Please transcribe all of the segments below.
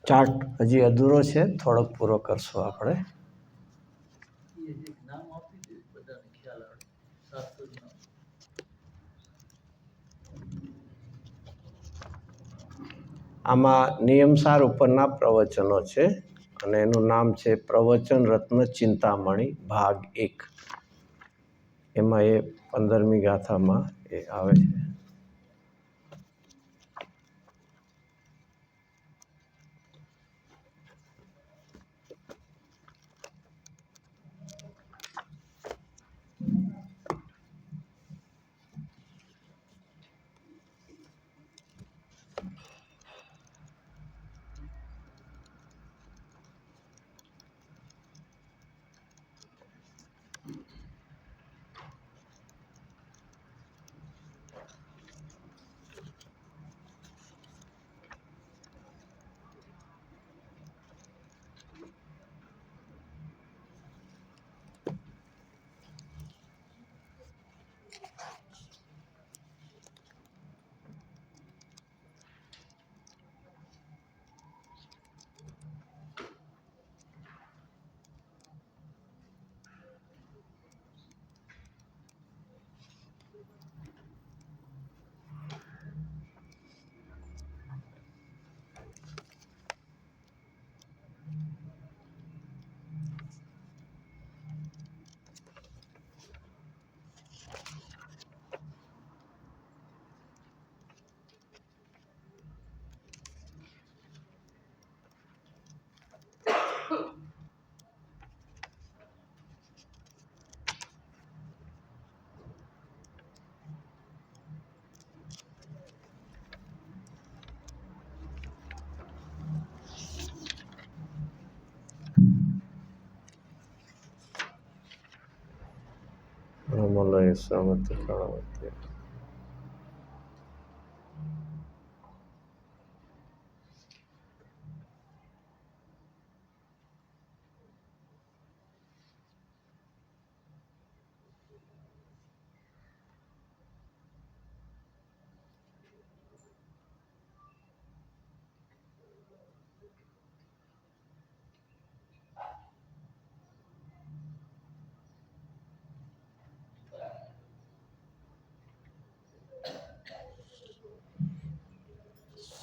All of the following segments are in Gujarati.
ચાર્ટ હજી અધૂરો છે, થોડોક પૂરો કરશું આપણે. આમાં નિયમસાર ઉપરના પ્રવચનો છે અને એનું નામ છે પ્રવચન રત્ન ચિંતામણી ભાગ 1. એમાં એ 15મી ગાથામાં એ આવે છે. રમલય સમતિ કળવતી.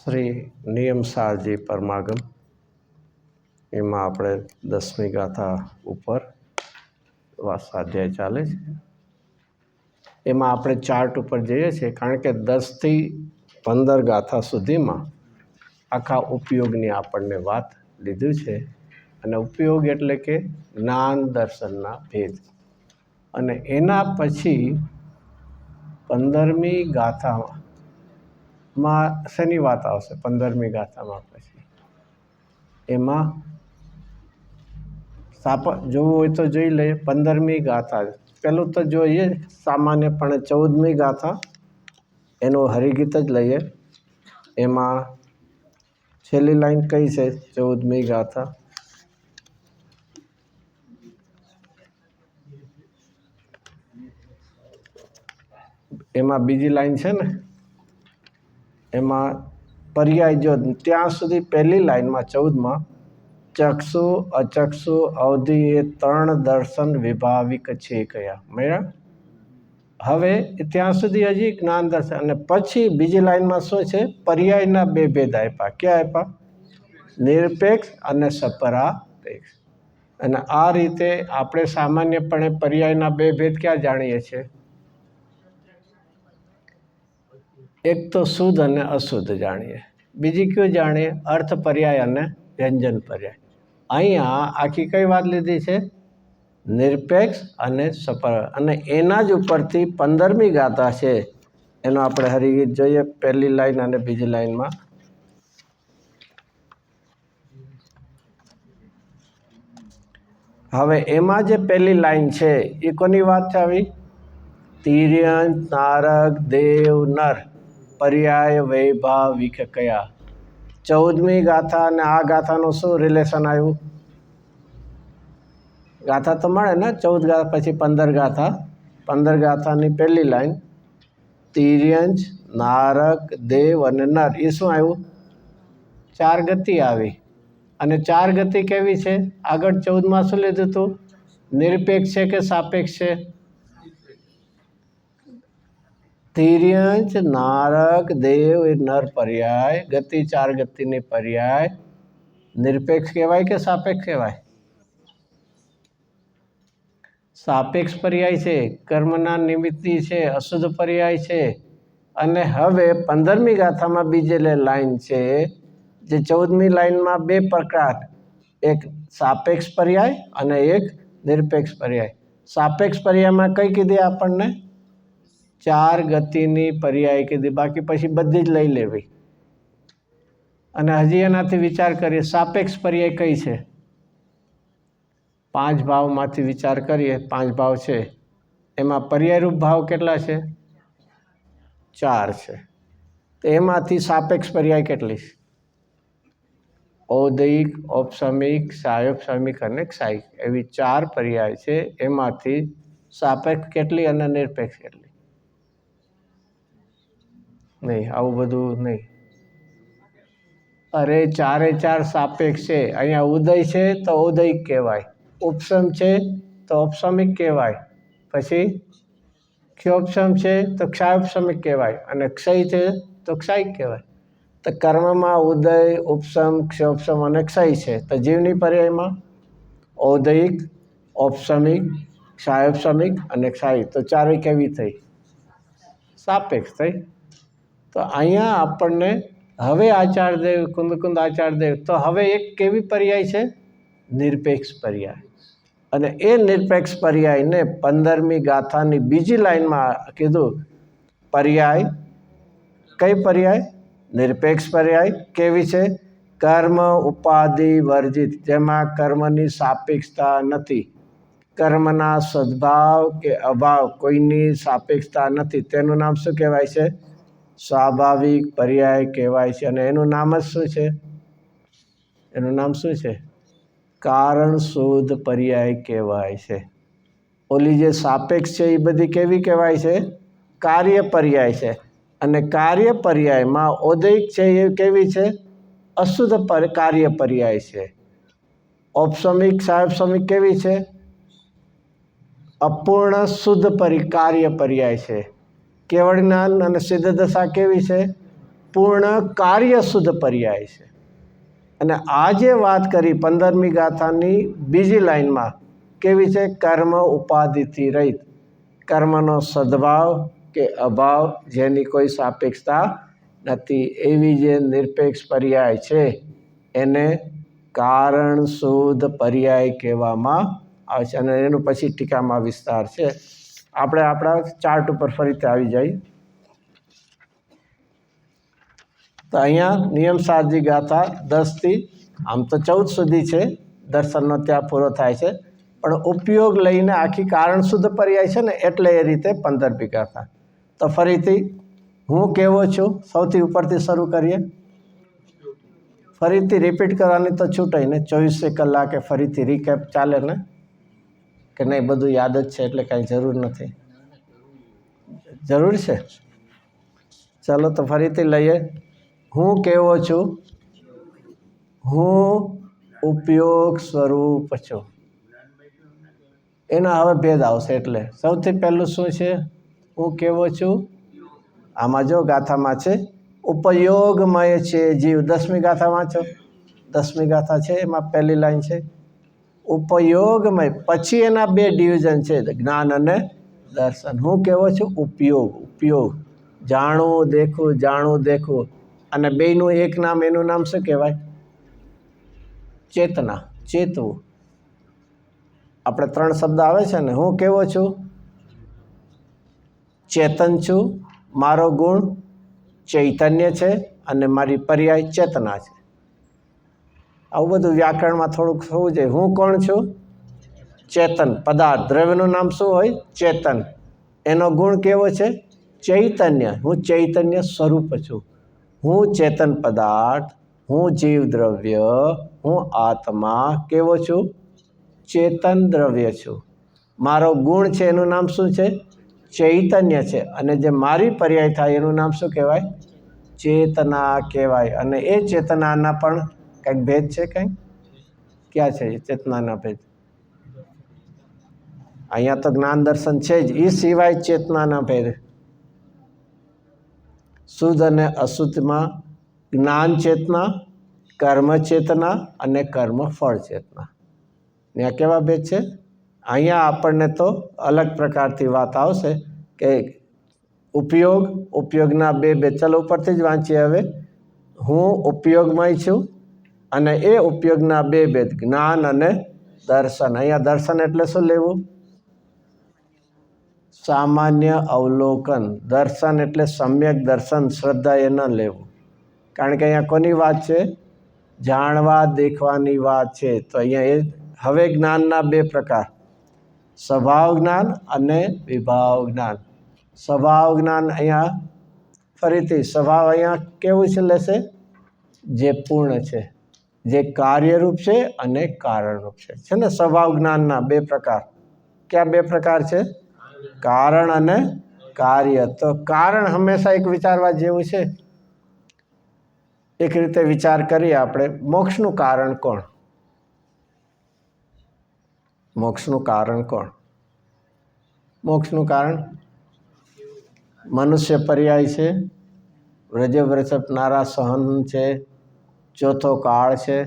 શ્રી નિયમસારજી પરમાગમ, એમાં આપણે 10મી ગાથા ઉપર સ્વાધ્યાય ચાલે છે. એમાં આપણે ચાર્ટ ઉપર જઈએ છીએ કારણ કે 10 થી 15 ગાથા સુધીમાં આખા ઉપયોગની આપણને વાત લીધું છે. અને ઉપયોગ એટલે કે જ્ઞાન દર્શનના ભેદ. અને એના પછી 15મી ગાથામાં શેની વાત આવશે? 15મી ગાથામાં પછી એમાં જોવું હોય તો જોઈ લઈએ. 15મી ગાથા પેલું તો જોઈએ સામાન્યપણે 14મી ગાથા, એનું હરિગીત જ લઈએ. એમાં છેલ્લી લાઈન કઈ છે? 14મી ગાથા એમાં બીજી લાઈન છે ને, એમાં પર્યાય જો ત્યાં સુધી પહેલી લાઈનમાં 14માં ચક્ષુ અચક્ષુ અવધિ એ 3 દર્શન વિભાવિક છે કયા મળ્યા. હવે ત્યાં સુધી હજી જ્ઞાન દર્શન, અને પછી બીજી લાઈનમાં શું છે? પર્યાયના 2 ભેદ આપ્યા. ક્યાં આપ્યા? નિરપેક્ષ અને સપરાપેક્ષ. અને આ રીતે આપણે સામાન્યપણે પર્યાયના 2 ભેદ ક્યાં જાણીએ છીએ? એક તો શુદ્ધ અને અશુદ્ધ જાણીએ, બીજી કયું જાણીએ? અર્થ પર્યાય અને વ્યંજન પર્યાય. અહીંયા આખી કઈ વાત લીધી છે? નિરપેક્ષ અને સપર. અને એના જ ઉપરથી 15મી ગાથા છે એનો આપણે હરિગીત જોઈએ. પહેલી લાઈન અને બીજી લાઈનમાં હવે એમાં જે પહેલી લાઈન છે એ કોની વાત છે આવી? તિર્યંત નારક દેવ નર પર્યાય વૈભાવિક કયા. 14મી ગાથા અને આ ગાથાનું શું રિલેશન આવ્યું? ગાથા તો મળે ને, 14 ગાથા પછી 15 ગાથા. 15 ગાથાની પહેલી લાઈન તિર્યંચ નારક દેવ અને નર, એ શું આવ્યું? 4 ગતિ આવી. અને 4 ગતિ કેવી છે? આગળ 14માં શું લીધું હતું? નિરપેક્ષ છે કે સાપેક્ષ છે? તિર્યંચ, નારક, દેવ એ નર પર્યાય, ગતિ 4 ગતિની પર્યાય નિરપેક્ષ કહેવાય કે સાપેક્ષ કહેવાય? સાપેક્ષ પર્યાય છે, કર્મના નિમિત્તની છે, અશુદ્ધ પર્યાય છે. અને હવે 15મી ગાથામાં બીજી લાઈન છે, જે 14મી લાઈનમાં 2 પ્રકાર, એક સાપેક્ષ પર્યાય અને એક નિરપેક્ષ પર્યાય. સાપેક્ષ પર્યાયમાં કઈ કીધી આપણને? 4 ગતિની પર્યાય કીધી, બાકી પછી બધી જ લઈ લેવી. અને હજી એનાથી વિચાર કરીએ, સાપેક્ષ પર્યાય કઈ છે? 5 ભાવમાંથી વિચાર કરીએ, 5 ભાવ છે, એમાં પર્યાયરૂપ ભાવ કેટલા છે? 4 છે. તો એમાંથી સાપેક્ષ પર્યાય કેટલી છે? ઔદયિક, ઔપસામિક, સાયોપસામિક અને ક્ષાયિક, એવી 4 પર્યાય છે. એમાંથી સાપેક્ષ કેટલી અને નિરપેક્ષ કેટલી? નહીં, આવું બધું નહીં. અરે 4 સાપેક્ષ છે. અહીંયા ઉદય છે તો ઔદયિક કહેવાય, ઉપસમ છે તો ઔપસામિક કહેવાય, પછી ક્ષયોપસમ છે તો ક્ષાયોપસામિક કહેવાય, અને ક્ષય છે તો ક્ષાયિક કહેવાય. તો કર્મમાં ઉદય, ઉપસમ, ક્ષયોપસમ અને ક્ષય છે. તો જીવની પર્યાયમાં ઔદયિક, ઔપસામિક, ક્ષાયોપસામિક અને ક્ષાયિક. તો 4 કેવી થઈ? સાપેક્ષ થઈ. તો અહીંયા આપણને હવે આચાર્યદેવ, કુંદકુંદ આચાર્યદેવ, તો હવે એક કેવી પર્યાય છે? નિરપેક્ષ પર્યાય. અને એ નિરપેક્ષ પર્યાયને 15મી ગાથાની બીજી લાઈનમાં કીધું પર્યાય. કઈ પર્યાય? નિરપેક્ષ પર્યાય. કેવી છે? કર્મ ઉપાધિ વર્જિત, જેમાં કર્મની સાપેક્ષતા નથી, કર્મના સદભાવ કે અભાવ કોઈની સાપેક્ષતા નથી, તેનું નામ શું કહેવાય છે? સ્વાભાવિક પર્યાય કહેવાય છે. અને એનું નામ જ શું છે? એનું નામ શું છે? કારણ શુદ્ધ પર્યાય કહેવાય છે. ઓલી જે સાપેક્ષ છે એ બધી કેવી કહેવાય છે? કાર્ય પર્યાય છે. અને કાર્ય પર્યાયમાં ઔદયિક છે એ કેવી છે? અશુદ્ધ કાર્ય પર્યાય છે. ઔપસામિક, સાયોપસામિક કેવી છે? અપૂર્ણ શુદ્ધ કાર્ય પર્યાય છે. કેવળ જ્ઞાન અને સિદ્ધ દશા કેવી છે? પૂર્ણ કાર્ય શુદ્ધ પર્યાય છે. અને આ જે વાત કરી 15મી ગાથાની બીજી લાઈનમાં કેવી છે? કર્મ ઉપાધિથી રહિત, કર્મનો સદભાવ કે અભાવ જેની કોઈ સાપેક્ષતા નથી, એવી જે નિરપેક્ષ પર્યાય છે એને કારણ શુદ્ધ પર્યાય કહેવામાં આવે છે. અને એનું પછી ટીકામાં વિસ્તાર છે. આપણે આપણા ચાર્ટ ઉપર ફરીથી આવી જાય. તો અહીંયા નિયમસારજી ગાથા 10થી આમ તો 14 સુધી છે, દર્શનનો ત્યાં પૂરો થાય છે, પણ ઉપયોગ લઈને આખી કારણ શુદ્ધ પર્યાય છે ને, એટલે એ રીતે 15મી ગાથા. તો ફરીથી હું કેવો છું, સૌથી ઉપરથી શરૂ કરીએ. ફરીથી રિપીટ કરવાની તો છૂટાય ને, 24 કલાકે ફરીથી રીકેપ ચાલે ને, કે નહીં બધું યાદ જ છે એટલે કાંઈ જરૂર નથી? જરૂર છે. ચાલો તો ફરીથી લઈએ. હું કેવો છું? હું ઉપયોગ સ્વરૂપ છું. એના હવે ભેદ આવશે. એટલે સૌથી પહેલું શું છે? હું કેવો છું? આમાં જો ગાથામાં છે ઉપયોગમય છે જીવ. 10મી ગાથા વાંચો. 10મી ગાથા છે એમાં પહેલી લાઈન છે ઉપયોગમય. પછી એના 2 ડિવિઝન છે, જ્ઞાન અને દર્શન. હું કેવો છું? ઉપયોગ. ઉપયોગ જાણવું, દેખવું, જાણવું, દેખવું. અને બેયનું એક નામ, એનું નામ શું કહેવાય? ચેતના, ચેતવું. આપણે 3 શબ્દ આવે છે ને. હું કેવો છું? ચેતન છું. મારો ગુણ ચૈતન્ય છે અને મારી પર્યાય ચેતના છે. આવું બધું વ્યાકરણમાં થોડુંક થવું જોઈએ. હું કોણ છું? ચેતન પદાર્થ. દ્રવ્યનું નામ શું હોય? ચેતન. એનો ગુણ કેવો છે? ચૈતન્ય. હું ચૈતન્ય સ્વરૂપ છું. હું ચેતન પદાર્થ, હું જીવ દ્રવ્ય, હું આત્મા કેવો છું? ચેતન દ્રવ્ય છું. મારો ગુણ છે એનું નામ શું છે? ચૈતન્ય છે. અને જે મારી પર્યાય થાય એનું નામ શું કહેવાય? ચેતના કહેવાય. અને એ ચેતનાના પણ કંઈક ભેદ છે. કંઈક ક્યાં છે ચેતનાના ભેદ? અહીંયા તો જ્ઞાન દર્શન છે જ, એ સિવાય ચેતનાના ભેદ શુદ્ધ અને અશુદ્ધમાં જ્ઞાન ચેતના, કર્મ ચેતના અને કર્મ ફળ ચેતના. ત્યાં કેવા ભેદ છે? અહીંયા આપણને તો અલગ પ્રકારથી વાત આવશે કે ઉપયોગના બે ભેદ. ચલો ઉપરથી જ વાંચીએ હવે. હું ઉપયોગમય છું અને એ ઉપયોગના બે ભેદ જ્ઞાન અને દર્શન. અહીંયા દર્શન એટલે શું લેવું? સામાન્ય અવલોકન. દર્શન એટલે સમ્યક દર્શન, શ્રદ્ધા એ ન લેવું. કારણ કે અહીંયા કોની વાત છે? જાણવા દેખવાની વાત છે. તો અહીંયા એ હવે જ્ઞાનના બે પ્રકાર, સ્વભાવ જ્ઞાન અને વિભાવ જ્ઞાન. સ્વભાવ જ્ઞાન અહીંયા ફરીથી સ્વભાવ અહીંયા કેવું છે લેશે? જે પૂર્ણ છે, જે કાર્યરૂપ છે અને કારણરૂપ છે. છે ને સ્વભાવ જ્ઞાનના બે પ્રકાર. ક્યાં બે પ્રકાર છે? કારણ અને કાર્ય. તો કારણ હંમેશા એક વિચારવા જેવું છે. એક રીતે વિચાર કરીએ આપણે, મોક્ષનું કારણ કોણ? મોક્ષનું કારણ કોણ? મોક્ષનું કારણ મનુષ્ય પર્યાય છે, વ્રજ વૃષભનારા સહન છે, ચોથો કાળ છે.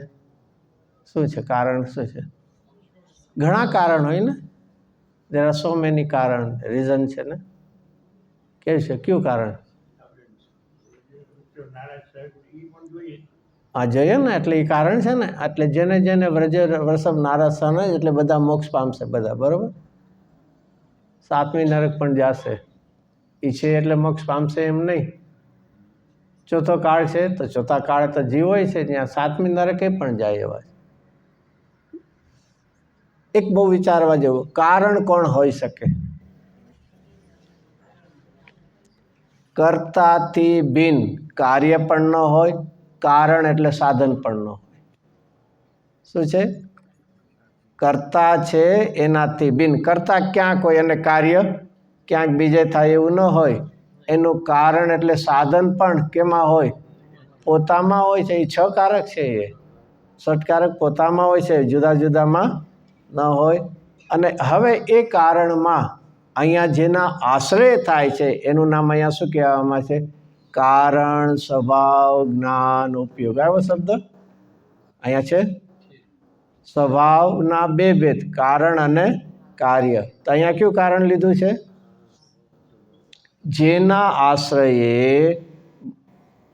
શું છે કારણ? શું છે? ઘણા કારણ હોય ને. દેર આર સો મેની કારણ, રીઝન છે ને. કેવું છે? કયું કારણ? હા જોઈએ ને, એટલે એ કારણ છે ને. એટલે જેને જેને વ્રજ વૃષભ નારદ સહન એટલે બધા મોક્ષ પામશે બધા, બરોબર. સાતમી નરક પણ જશે એ છે એટલે મોક્ષ પામશે એમ નહીં. ચોથો કાળ છે તો ચોથા કાળ તો જીવ હોય છે ત્યાં સાતમી નરકે પણ જાય એવા. એક બહુ વિચારવા જેવું, કારણ કોણ હોઈ શકે? કર્તાથી ભિન્ન કાર્ય પણ ન હોય, કારણ એટલે સાધન પણ ન હોય. શું છે? કર્તા છે એનાથી ભિન્ન. કર્તા ક્યાંક હોય અને કાર્ય ક્યાંક બીજે થાય એવું ન હોય. એનું કારણ એટલે સાધન પણ કેમાં હોય? પોતામાં હોય છે. એ છ કારક છે. એ ષટકારક પોતામાં હોય છે, જુદા જુદામાં ન હોય. અને હવે એ કારણમાં અહીંયા જેના આશ્રય થાય છે એનું નામ અહીંયા શું કહેવામાં છે? કારણ, સ્વભાવ, જ્ઞાન, ઉપયોગ. આવ્યો શબ્દ અહીંયા છે. સ્વભાવના બે ભેદ, કારણ અને કાર્ય. તો અહીંયા કયું કારણ લીધું છે? જેના આશ્રયે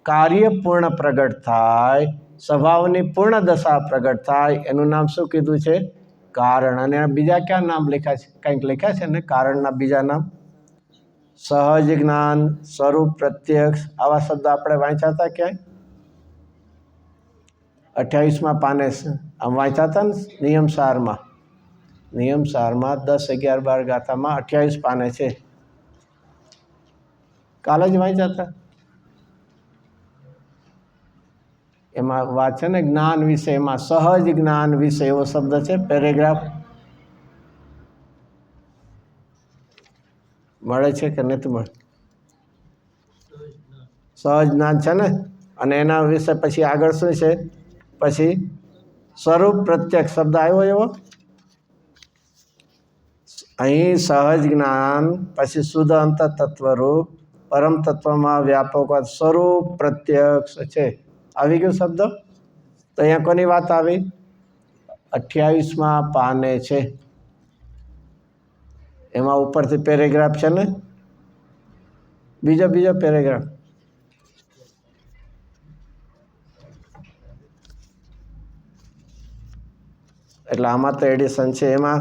કાર્ય પૂર્ણ પ્રગટ થાય, સ્વભાવની પૂર્ણ દશા પ્રગટ થાય, એનું નામ શું કીધું છે? કારણ. અને બીજા ક્યાં નામ લખ્યા છે? કંઈક લખ્યા છે ને કારણના બીજા નામ? સહજ જ્ઞાન, સ્વરૂપ પ્રત્યક્ષ. આવા શબ્દ આપણે વાંચ્યા હતા ક્યાંય? 28મા પાને આમ વાંચ્યા હતા ને નિયમ સારમાં. નિયમ સારમાં 10, 11, 12 ગાથામાં 28 પાને છે. કાલે જ વાંચ્યા હતા. એમાં વાત છે ને જ્ઞાન વિશે, એમાં સહજ જ્ઞાન વિશે એવો શબ્દ છે, પેરેગ્રાફ મળે છે કે નથી મળે? સહજ જ્ઞાન છે ને. અને એના વિશે પછી આગળ શું છે? પછી સ્વરૂપ પ્રત્યક્ષ શબ્દ આવ્યો એવો. અહીં સહજ જ્ઞાન પછી શુદ્ધ અંત તત્વરૂપ પરમ તત્વમાં વ્યાપક સ્વરૂપ પ્રત્યક્ષ છે. આવી ગયો શબ્દ. તો અહીંયા કોની વાત આવી? 28મા પાને છે. એમાં ઉપરથી પેરેગ્રાફ છે ને, બીજો પેરેગ્રાફ. એટલે આમાં તો એડિશન છે. એમાં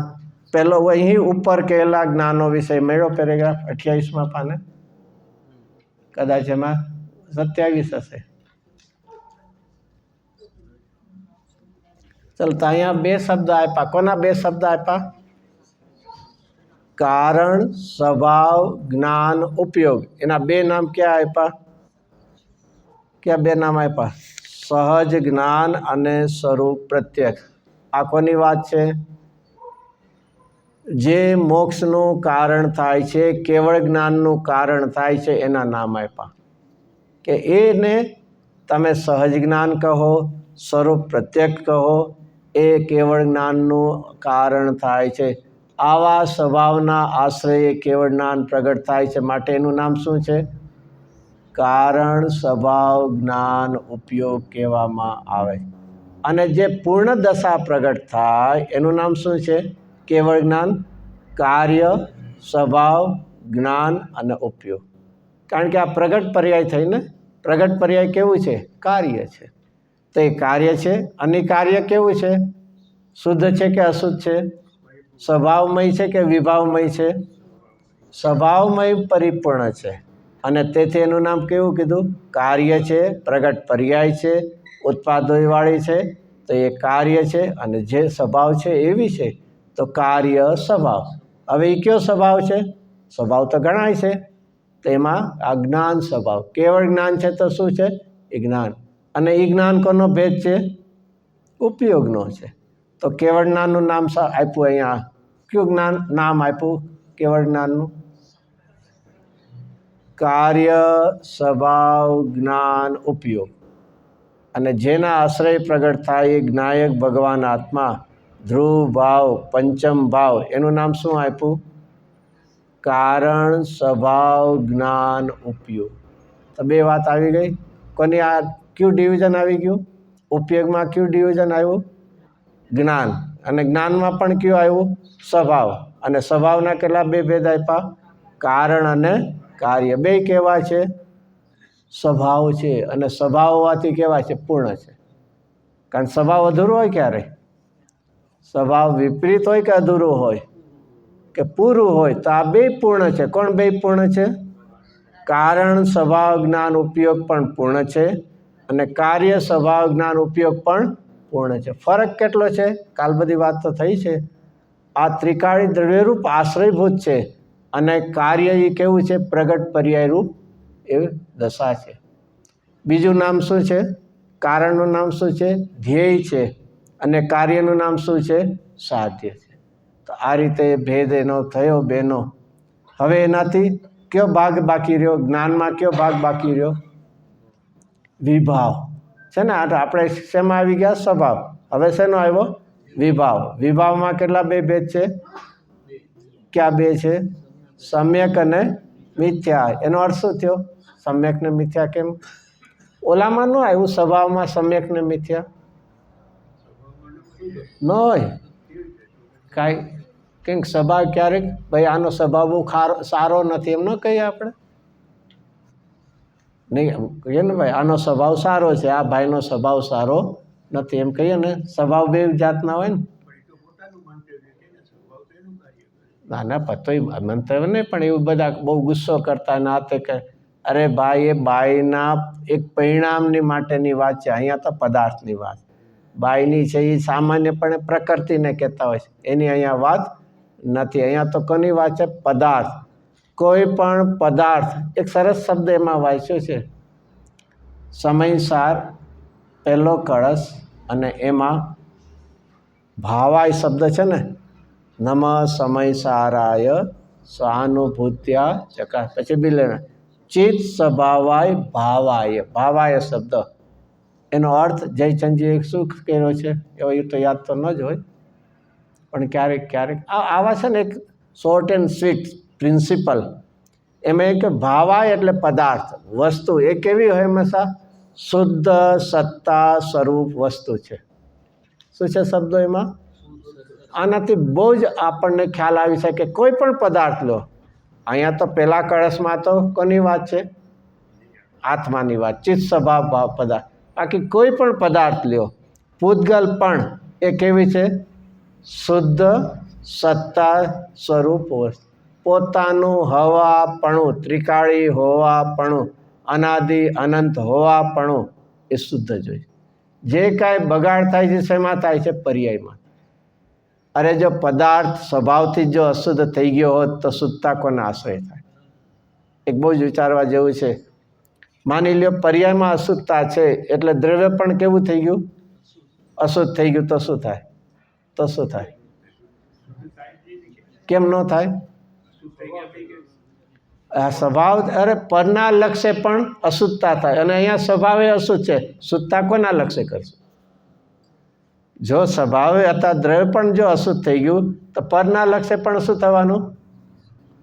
પહેલો અહીં ઉપર કહેલા જ્ઞાનો વિશે મળ્યો પેરેગ્રાફ 28મા પાને. કદાચ એમાં 27 હશે. ચલો તો અહીંયા બે શબ્દ આપ્યા. કોના બે શબ્દ આપ્યા? કારણ, સ્વભાવ, જ્ઞાન, ઉપયોગ. એના બે નામ ક્યાં આપ્યા? ક્યાં બે નામ આપ્યા? સહજ જ્ઞાન અને સ્વરૂપ પ્રત્યક્ષ. આ કોની વાત છે? જે મોક્ષનું કારણ થાય છે, કેવળ જ્ઞાનનું કારણ થાય છે, એના નામ આપ્યા. કે એને તમે સહજ જ્ઞાન કહો, સ્વરૂપ પ્રત્યક્ષ કહો, એ કેવળ જ્ઞાનનું કારણ થાય છે. આવા સ્વભાવના આશ્રયે કેવળ જ્ઞાન પ્રગટ થાય છે, માટે એનું નામ શું છે? કારણ સ્વભાવ જ્ઞાન ઉપયોગ કહેવામાં આવે. અને જે પૂર્ણ દશા પ્રગટ થાય એનું નામ શું છે? કેવળ જ્ઞાન, કાર્ય સ્વભાવ જ્ઞાન અને ઉપયોગ. કારણ કે આ પ્રગટ પર્યાય થઈને, પ્રગટ પર્યાય કેવું છે? કાર્ય છે. તો એ કાર્ય છે અને કાર્ય કેવું છે? શુદ્ધ છે કે અશુદ્ધ છે? સ્વભાવમય છે કે વિભાવમય છે? સ્વભાવમય પરિપૂર્ણ છે. અને તેથી એનું નામ કેવું કીધું? કાર્ય છે. પ્રગટ પર્યાય છે, ઉત્પાદોવાળી છે, તો એ કાર્ય છે. અને જે સ્વભાવ છે એવી છે, તો કાર્ય સ્વભાવ. હવે એ કયો સ્વભાવ છે? સ્વભાવ તો ગણાય છે. તો એમાં આ જ્ઞાન સ્વભાવ, કેવળ જ્ઞાન છે તો શું છે? એ જ્ઞાન. અને એ જ્ઞાન કોનો ભેદ છે? ઉપયોગનો છે. તો કેવળ જ્ઞાનનું નામ આપ્યું અહીંયા. કયું જ્ઞાન નામ આપ્યું કેવળ જ્ઞાનનું? કાર્ય સ્વભાવ જ્ઞાન ઉપયોગ. અને જેના આશ્રય પ્રગટ થાય એ જ્ઞાયક ભગવાન આત્મા, ધ્રુવ ભાવ પંચમ ભાવ, એનું નામ શું આપ્યું? કારણ સ્વભાવ જ્ઞાન ઉપયોગ. તો બે વાત આવી ગઈ. કોની આ કયું ડિવિઝન આવી ગયું? ઉપયોગમાં કયું ડિવિઝન આવ્યું? જ્ઞાન. અને જ્ઞાનમાં પણ કયું આવ્યું? સ્વભાવ. અને સ્વભાવના કેટલા બે ભેદ આપ્યા? કારણ અને કાર્ય. બે કેવા છે? સ્વભાવ છે. અને સ્વભાવ હોવાથી કેવા છે? પૂર્ણ છે. કારણ સ્વભાવ અધૂરો હોય ક્યારે? સ્વભાવ વિપરીત હોય કે અધૂરું હોય કે પૂરું હોય? તો આ બે પૂર્ણ છે. કોણ બે પૂર્ણ છે? કારણ સ્વભાવ જ્ઞાન ઉપયોગ પણ પૂર્ણ છે અને કાર્ય સ્વભાવ જ્ઞાન ઉપયોગ પણ પૂર્ણ છે. ફરક કેટલો છે? કાલ બધી વાત તો થઈ છે. આ ત્રિકાળી દ્રવ્યરૂપ આશ્રયભૂત છે અને કાર્ય એ કેવું છે? પ્રગટ પર્યાય રૂપ એ દશા છે. બીજું નામ શું છે? કારણનું નામ શું છે? ધ્યેય છે. અને કાર્યનું નામ શું છે? સાધ્ય છે. તો આ રીતે ભેદ એનો થયો બેનો. હવે એનાથી કયો ભાગ બાકી રહ્યો? જ્ઞાનમાં કયો ભાગ બાકી રહ્યો? વિભાવ છે ને. આપણે શેમાં આવી ગયા? સ્વભાવ. હવે શેનો આવ્યો? વિભાવ. વિભાવમાં કેટલા બે ભેદ છે? ક્યાં બે છે? સમ્યક અને મિથ્યા. એનો અર્થ શું થયો? સમ્યક ને મિથ્યા કેમ? ઓલામાં ન આવ્યું સ્વભાવમાં સમ્યક ને મિથ્યા? ન હોય કાંઈ. કંઈક સ્વભાવ ક્યારેક ભાઈ આનો સ્વભાવ બહુ સારો નથી એમ ન કહીએ આપણે? નહીં કહીએ ને ભાઈ આનો સ્વભાવ સારો છે, આ ભાઈનો સ્વભાવ સારો નથી એમ કહીએ ને. સ્વભાવ બે જાતના હોય ને. ના ના પતોય મંતવ્ય નહીં, પણ એવું બધા બહુ ગુસ્સો કરતા ના તે કે અરે ભાઈ એ બાઈના એક પરિણામની માટેની વાત છે. અહીંયા તો પદાર્થની વાત. બાઈની છે એ સામાન્યપણે પ્રકૃતિને કહેતા હોય છે, એની અહીંયા વાત નથી. અહીંયા તો કોની વાત છે? પદાર્થ. કોઈ પણ પદાર્થ. એક સરસ શબ્દ એમાં વાંચ્યો છે, સમયસાર પહેલો કળશ અને એમાં ભાવાય શબ્દ છે ને, નમ સમયસારાય સ્વાનુભૂત્યા ચકા, પછી બિલે ચિત્ત સ્વભાવાય ભાવાય. ભાવાય શબ્દ એનો અર્થ જયચંદજીએ શું કર્યો છે એવો એ તો યાદ તો ન જ હોય, પણ ક્યારેક ક્યારેક આવા છે ને એક શોર્ટ એન્ડ સ્વીટ પ્રિન્સિપલ. એમાં કે ભાવાય એટલે પદાર્થ, વસ્તુ. એ કેવી હોય? હંમેશા શુદ્ધ સત્તા સ્વરૂપ વસ્તુ છે. શું છે શબ્દો એમાં? આનાથી બહુ જ આપણને ખ્યાલ આવી શકે. કોઈ પણ પદાર્થ લો. અહીંયા તો પહેલા કળશમાં તો કોની વાત છે? આત્માની વાત. ચિત્ત સ્વભાવ ભાવ પદાર્થ. બાકી કોઈ પણ પદાર્થ લ્યો. પૂતગલ પણ એ કેવી છે? શુદ્ધ સત્તા સ્વરૂપ વસ્તુ. પોતાનું હવાપણું, ત્રિકાળી હોવાપણું, અનાદિ અનંત હોવાપણું એ શુદ્ધ જોઈએ. જે કાંઈ બગાડ થાય છે શેમાં થાય છે? પર્યાયમાં. અરે જો પદાર્થ સ્વભાવથી જો અશુદ્ધ થઈ ગયો હોત તો શુદ્ધતા કોને આશ્રય થાય? એક બહુ જ વિચારવા જેવું છે. માની લ્યો પર્યાયમાં અશુદ્ધતા છે એટલે દ્રવ્ય પણ કેવું થઈ ગયું? અશુદ્ધ થઈ ગયું. તો શું થાય? તો શું થાય? કેમ ન થાય? આ સ્વભાવ અરે પરના લક્ષ્ય પણ અશુદ્ધતા થાય અને અહીંયા સ્વભાવે અશુદ્ધ છે. શુદ્ધતા કોના લક્ષ્ય કરશું? જો સ્વભાવે હતા દ્રવ્ય પણ જો અશુદ્ધ થઈ ગયું તો પરના લક્ષે પણ શું થવાનું?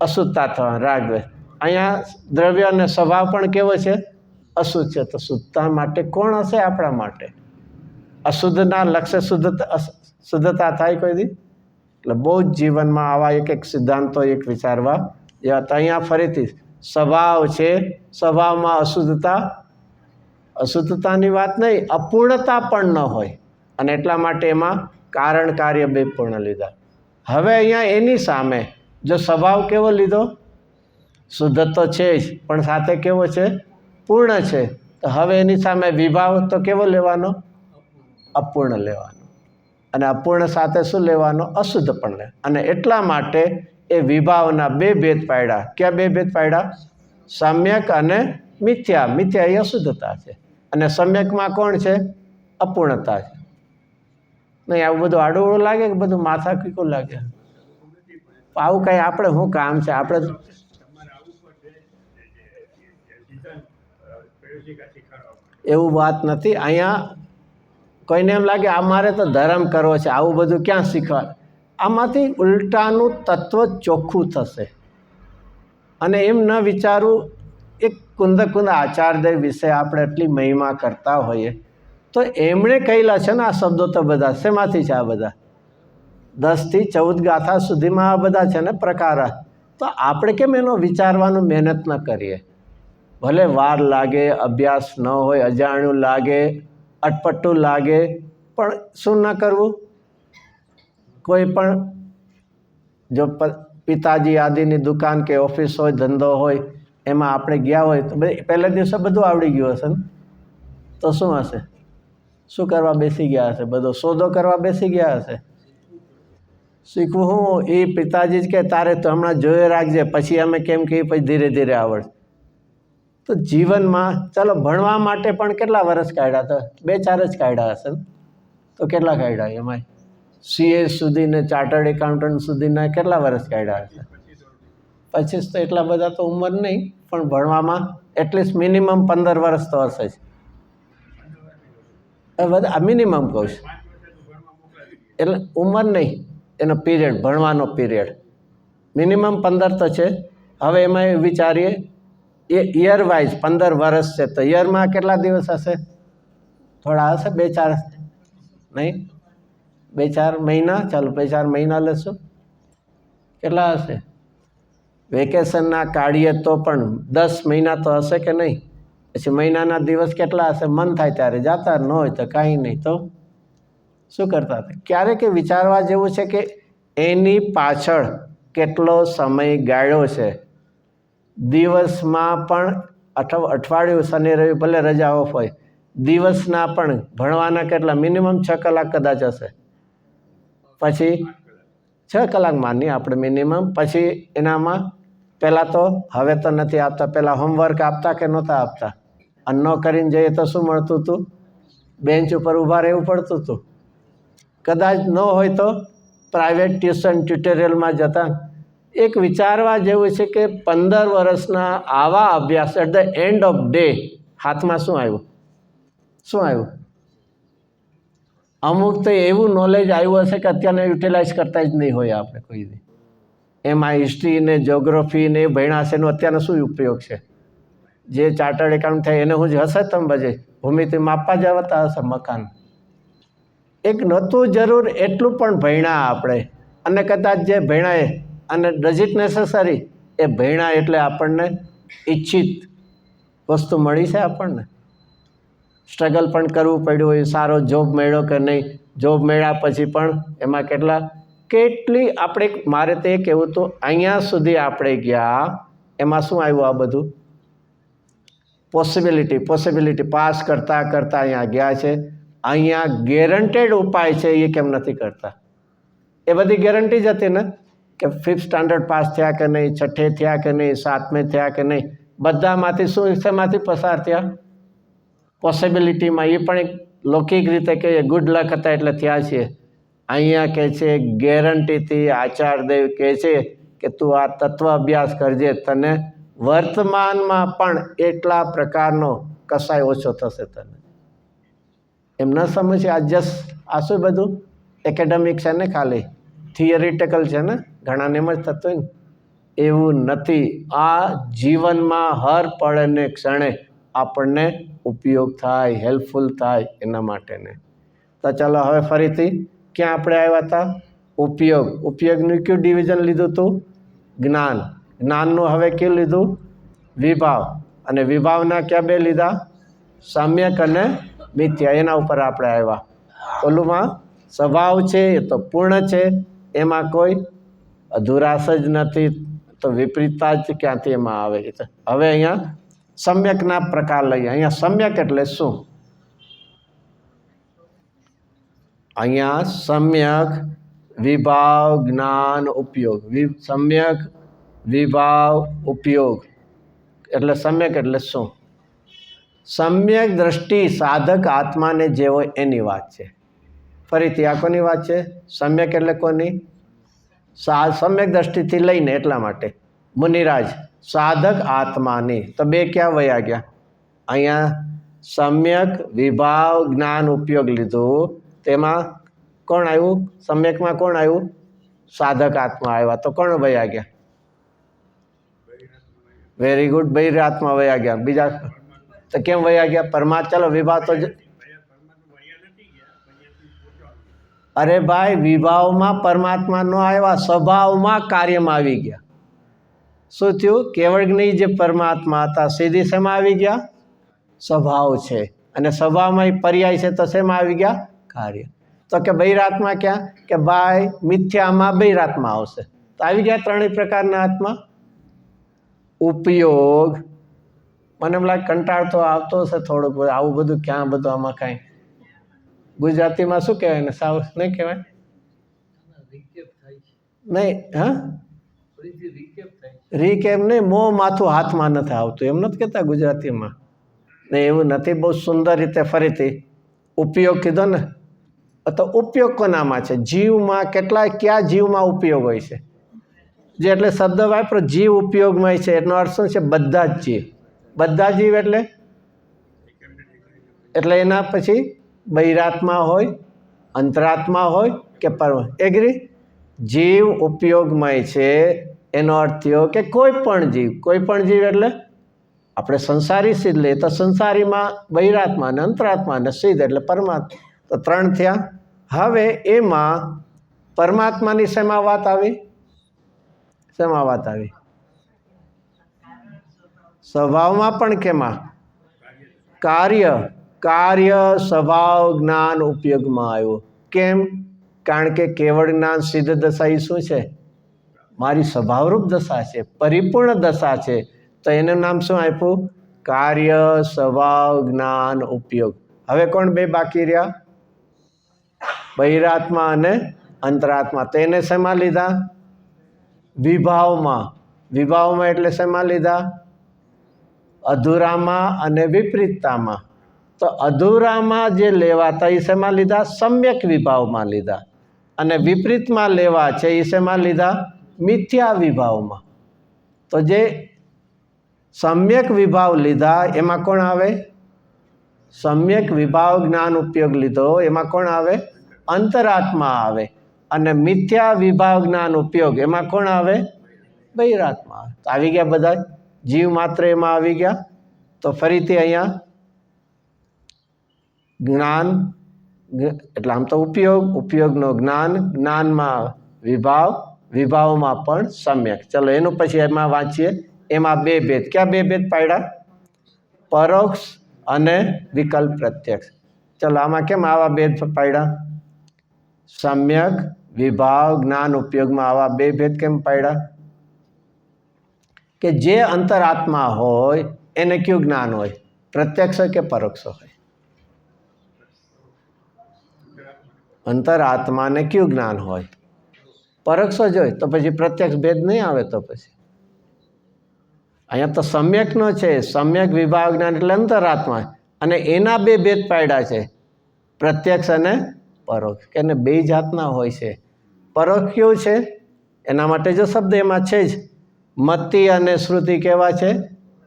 અશુદ્ધતા થવાનું, રાગ દ્વેષ. અહીંયા દ્રવ્ય અને સ્વભાવ પણ કેવો છે? અશુદ્ધ છે. તો શુદ્ધતા માટે કોણ હશે આપણા માટે? અશુદ્ધના લક્ષ્ય શુદ્ધતા થાય કોઈ દી? એટલે બહુ જ જીવનમાં આવા એક એક સિદ્ધાંતો એક વિચારવા જેવા. તો અહીંયા ફરીથી સ્વભાવ છે, સ્વભાવમાં અશુદ્ધતાની વાત નહીં, અપૂર્ણતા પણ ન હોય, અને એટલા માટે એમાં કારણ કાર્ય બે પૂર્ણ લીધા. હવે અહીંયા એની સામે જો સ્વભાવ કેવો લીધો? શુદ્ધ તો છે જ, પણ સાથે કેવો છે? પૂર્ણ છે. તો હવે એની સામે વિભાવ તો કેવો લેવાનો? અપૂર્ણ લેવાનો. અને અપૂર્ણ સાથે શું લેવાનો? અશુદ્ધ પણ લે. અને એટલા માટે એ વિભાવના બે ભેદ પાડ્યા. ક્યાં બે ભેદ પાડ્યા? સમ્યક અને મિથ્યા. મિથ્યા એ અશુદ્ધતા છે, અને સમ્યકમાં કોણ છે? અપૂર્ણતા છે. નહીં આવું બધું આડું લાગે કે બધું માથા કીકું લાગે? આવું કંઈ આપણે શું કામ છે? આપણે એવું વાત નથી. અહીંયા કોઈને એમ લાગે અમારે તો ધર્મ કરવો છે, આવું બધું ક્યાં શીખવા? આમાંથી ઉલટાનું તત્વ ચોખ્ખું થશે. અને એમ ન વિચારવું, એક કુંદ આચાર્યદેવ વિશે આપણે એટલી મહિમા કરતા હોઈએ, તો એમણે કહેલા છે ને આ શબ્દો તો બધા શેમાંથી છે? આ બધા 10 થી 14 ગાથા સુધીમાં આ બધા છે ને પ્રકાર. તો આપણે કેમ એનો વિચારવાનું મહેનત ન કરીએ? ભલે વાર લાગે, અભ્યાસ ન હોય, અજાણ્યું લાગે, અટપટું લાગે, પણ શું ન કરવું? કોઈ પણ જો પિતાજી આદિની દુકાન કે ઓફિસ હોય, ધંધો હોય, એમાં આપણે ગયા હોય તો પહેલા દિવસે બધું આવડી ગયું હશે ને? તો શું હશે? શું કરવા બેસી ગયા હશે? બધો સોદો કરવા બેસી ગયા હશે. શીખવું હું? એ પિતાજી જ કે તારે તો હમણાં જોઈ રાખજે, પછી અમે કેમ કે પછી ધીરે ધીરે આવડશે. તો જીવનમાં ચાલો ભણવા માટે પણ કેટલા વર્ષ કાઢ્યા? તો 2-4 જ કાઢ્યા હશે ને? તો કેટલા કાઢ્યા એમાં? CA સુધી ને ચાર્ટર્ડ એકાઉન્ટન્ટ સુધીના કેટલા વર્ષ કાઢ્યા હશે? 25 તો એટલા બધા તો ઉંમર નહીં, પણ ભણવામાં એટલીસ્ટ મિનિમમ 15 વર્ષ તો હશે જ. બધા મિનિમમ કહું છું, એટલે ઉંમર નહીં, એનો પીરિયડ, ભણવાનો પીરિયડ મિનિમમ 15 તો છે. હવે એમાં વિચારીએ એ યર વાઇઝ 15 વર્ષ છે, તો યરમાં કેટલા દિવસ હશે? થોડા હશે, 2-4 નહીં, 2-4 મહિના. ચાલો 2-4 મહિના લેશું. કેટલા હશે? વેકેશનના કાઢીએ તો પણ 10 મહિના તો હશે કે નહીં? પછી મહિનાના દિવસ કેટલા હશે? મન થાય ત્યારે જાતા, ન હોય તો કાંઈ નહીં. તો શું કરતા હતા? ક્યારેક વિચારવા જેવું છે કે એની પાછળ કેટલો સમય ગાળ્યો છે. દિવસમાં પણ અઠવાડિયું, શનિ રવિ ભલે રજા ઓફ હોય, દિવસના પણ ભણવાના કેટલા? મિનિમમ 6 કલાક કદાચ હશે. પછી 6 કલાક માનીએ આપણે મિનિમમ. પછી એનામાં પહેલાં તો, હવે તો નથી આપતા, પહેલાં હોમવર્ક આપતા કે નહોતા આપતા? અને ન કરીને જઈએ તો શું મળતું હતું? બેન્ચ ઉપર ઊભા રહેવું પડતું હતું. કદાચ ન હોય તો પ્રાઇવેટ ટ્યુશન ટ્યુટોરિયલમાં જતા. એક વિચારવા જેવું છે કે 15 વર્ષના આવા અભ્યાસ, at the end of day હાથમાં શું આવ્યું? શું આવ્યું? અમુક તો એવું નોલેજ આવ્યું હશે કે અત્યારને યુટિલાઇઝ કરતા જ નહીં હોય આપણે કોઈ દી. એમાં હિસ્ટ્રી ને જ્યોગ્રાફી ને એ ભણ્યા છે, એનો અત્યારનો શું ઉપયોગ છે? જે ચાર્ટર્ડ એકાઉન્ટ થાય એને હું જ હશે તમે બજે ભૂમિતિ માપવા જતા હશે મકાન. એક નહોતું જરૂર એટલું પણ ભણ્યા આપણે, અને કદાચ જે ભણ્યા અને ડઝ ઇટ નેસેસરી એ ભણ્યા એટલે આપણને ઈચ્છિત વસ્તુ મળી છે. આપણને સ્ટ્રગલ પણ કરવું પડ્યું હોય, સારો જોબ મળ્યો કે નહીં, જોબ મળ્યા પછી પણ એમાં કેટલી આપણે, મારે તો એ કહેવું હતું, અહીંયા સુધી આપણે ગયા એમાં શું આવ્યું? આ બધું પોસિબિલિટી પાસ કરતાં અહીંયા ગયા છે. અહીંયા ગેરંટેડ ઉપાય છે, એ કેમ નથી કરતા? એ બધી ગેરંટી જ હતી ને કે 5th સ્ટાન્ડર્ડ પાસ થયા કે નહીં, 6ઠે થયા કે નહીં, 7મે થયા કે નહીં, બધામાંથી શું શેમાંથી પસાર થયા? પોસિબિલિટીમાં. એ પણ એક લૌકિક રીતે કે ગુડ લક હતા એટલે થયા છીએ. અહીંયા કહે છે ગેરંટીથી આચાર્યદેવ કહે છે કે તું આ તત્વ અભ્યાસ કરજે, તને વર્તમાનમાં પણ એટલા પ્રકારનો કસાય ઓછો થશે તને. એમ ન સમજે આ આ શું બધું એકેડેમિક છે ને, ખાલી થિયરિટિકલ છે ને, ઘણાને એમ જ થતું હોય ને, એવું નથી. આ જીવનમાં હર પળે ને ક્ષણે આપણને ઉપયોગ થાય, હેલ્પફુલ થાય એના માટેને. તો ચાલો હવે ફરીથી ક્યાં આપણે આવ્યા હતા? ઉપયોગ. ઉપયોગનું કયું ડિવિઝન લીધું હતું? જ્ઞાન. જ્ઞાનનું હવે કયું લીધું? વિભાવ. અને વિભાવના ક્યાં બે લીધા? સમ્યક અને મિથ્યા. એના ઉપર આપણે આવ્યા. ઓલુંમાં સ્વભાવ છે એ તો પૂર્ણ છે, એમાં કોઈ અધુરાશ જ નથી, તો વિપરીતતા જ ક્યાંથી એમાં આવે. હવે અહીંયા સમ્યકના પ્રકાર લઈએ. અહીંયા સમ્યક એટલે શું? અહીંયા સમ્યક વિભાવ જ્ઞાન ઉપયોગ. સમ્યક વિભાવ ઉપયોગ એટલે સમ્યક એટલે શું? સમ્યક દ્રષ્ટિ સાધક આત્માને જે હોય એની વાત છે. ફરીથી આ કોની વાત છે? સમ્યક એટલે કોની? સમ્યક દ્રષ્ટિથી લઈને, એટલા માટે મુનિરાજ સાધક આત્માની. તો બે ક્યાં વયા ગયા? અહીંયા સમ્યક વિભાવ જ્ઞાન ઉપયોગ લીધું, તેમાં કોણ આવ્યું? સમ્યકમાં કોણ આવ્યું? સાધક આત્મા આવ્યા. તો કોણ વયા ગયા? વેરી ગુડ, બહિર આત્મા વયા ગયા. બીજા તો કેમ વયા ગયા? પરમાત્મા. ચાલો વિભાવ તો અરે ભાઈ, વિભાવમાં પરમાત્મા ન આવ્યા, સ્વભાવમાં કાર્યમાં આવી ગયા. શું થયું? કેવળની જે પરમાત્મા હતા સીધી શેમાં આવી ગયા? સ્વભાવ છે, અને સ્વભાવમાં પર્યાય છે તો શેમાં આવી ગયા? કાર્ય. તો કે બહિરાત્મા ક્યાં? કે ભાઈ મિથ્યામાં બહિરાત્મા આવશે. તો આવી ગયા ત્રણેય પ્રકારના આત્મા. ઉપયોગ. મને એમ લાગે કંટાળ તો આવતો હશે થોડુંક. આવું બધું ક્યાં બધું આમાં કાંઈ ગુજરાતીમાં શું કહેવાય ને? સાવ નહીં કહેવાય નહીં. હા, રીકેપ નહીં, મોં માથું હાથમાં નથી આવતું એમ નથી કહેતા ગુજરાતીમાં? નહીં, એવું નથી. બહુ સુંદર રીતે ફરીથી ઉપયોગ કીધો ને. તો ઉપયોગ કોનામાં છે? જીવમાં. કયા જીવમાં ઉપયોગ હોય છે? જે એટલે શબ્દ વાપરો જીવ ઉપયોગમાં છે, એનો અર્થ શું છે? બધા જ જીવ. બધા જીવ એટલે એના પછી બહિરાત્મા હોય, અંતરાત્મા હોય કે એગ્રી? જીવ ઉપયોગમય છે એનો અર્થ થયો કે કોઈ પણ જીવ. કોઈ પણ જીવ એટલે આપણે સંસારી સિદ્ધ લઈએ તો સંસારીમાં બહિરાત્મા અને અંતરાત્મા અને સિદ્ધ એટલે પરમાત્મા. તો ત્રણ થયા. હવે એમાં પરમાત્માની શેમાં વાત આવી? શેમાં વાત આવી? સ્વભાવમાં પણ કેમાં? કાર્ય. કાર્ય સ્વભાવ જ્ઞાન ઉપયોગમાં આવ્યો. કેમ? કારણ કે કેવળ જ્ઞાન સિદ્ધ દશા એ શું છે? મારી સ્વભાવરૂપ દશા છે, પરિપૂર્ણ દશા છે. તો એનું નામ શું આપ્યું? કાર્ય સ્વભાવ જ્ઞાન ઉપયોગ. હવે કોણ બે બાકી રહ્યા? બહિરાત્મા અને અંતરાત્મા. તો એને શેમાં લીધા? વિભાવમાં. વિભાવમાં એટલે શેમાં લીધા? અધૂરામાં અને વિપરીતતામાં. તો અધૂરામાં જે લેવાતા એ શેમાં લીધા? સમ્યક વિભાવમાં લીધા. અને વિપરીતમાં લેવા છે એ શેમાં લીધા? મિથ્યા વિભાવમાં. તો જે સમ્યક વિભાવ લીધા એમાં કોણ આવે? સમ્યક વિભાવ જ્ઞાન ઉપયોગ લીધો એમાં કોણ આવે? અંતરાત્મા આવે. અને મિથ્યા વિભાવ જ્ઞાન ઉપયોગ એમાં કોણ આવે? બહિરાત્મા. તો આવી ગયા બધા જીવ માત્ર એમાં આવી ગયા. તો ફરીથી અહીંયા જ્ઞાન એટલે આમ તો ઉપયોગ, ઉપયોગનો જ્ઞાન, જ્ઞાનમાં વિભાવ, વિભાવમાં પણ સમ્યક. ચલો એનું પછી એમાં વાંચીએ. એમાં બે ભેદ. ક્યાં બે ભેદ પાડ્યા? પરોક્ષ અને વિકલ્પ પ્રત્યક્ષ. ચલો આમાં કેમ આવા ભેદ પાડ્યા? સમ્યક વિભાવ જ્ઞાન ઉપયોગમાં આવા બે ભેદ કેમ પાડ્યા? કે જે અંતરાત્મા હોય એને કયું જ્ઞાન હોય? પ્રત્યક્ષ હોય કે પરોક્ષ હોય? અંતરાત્માને કયું જ્ઞાન હોય? પરોક્ષ જ હોય. તો પછી પ્રત્યક્ષ ભેદ નહીં આવે. તો પછી અહીંયા તો સમ્યકનો છે. સમ્યક વિભાવ જ્ઞાન એટલે અંતરાત્મા, અને એના બે ભેદ પાડ્યા છે, પ્રત્યક્ષ અને પરોક્ષ. કે એને બે જાતના હોય છે. પરોક્ષ કેવું છે? એના માટે જો શબ્દ એમાં છે જ, મતિ અને શ્રુતિ કેવા છે?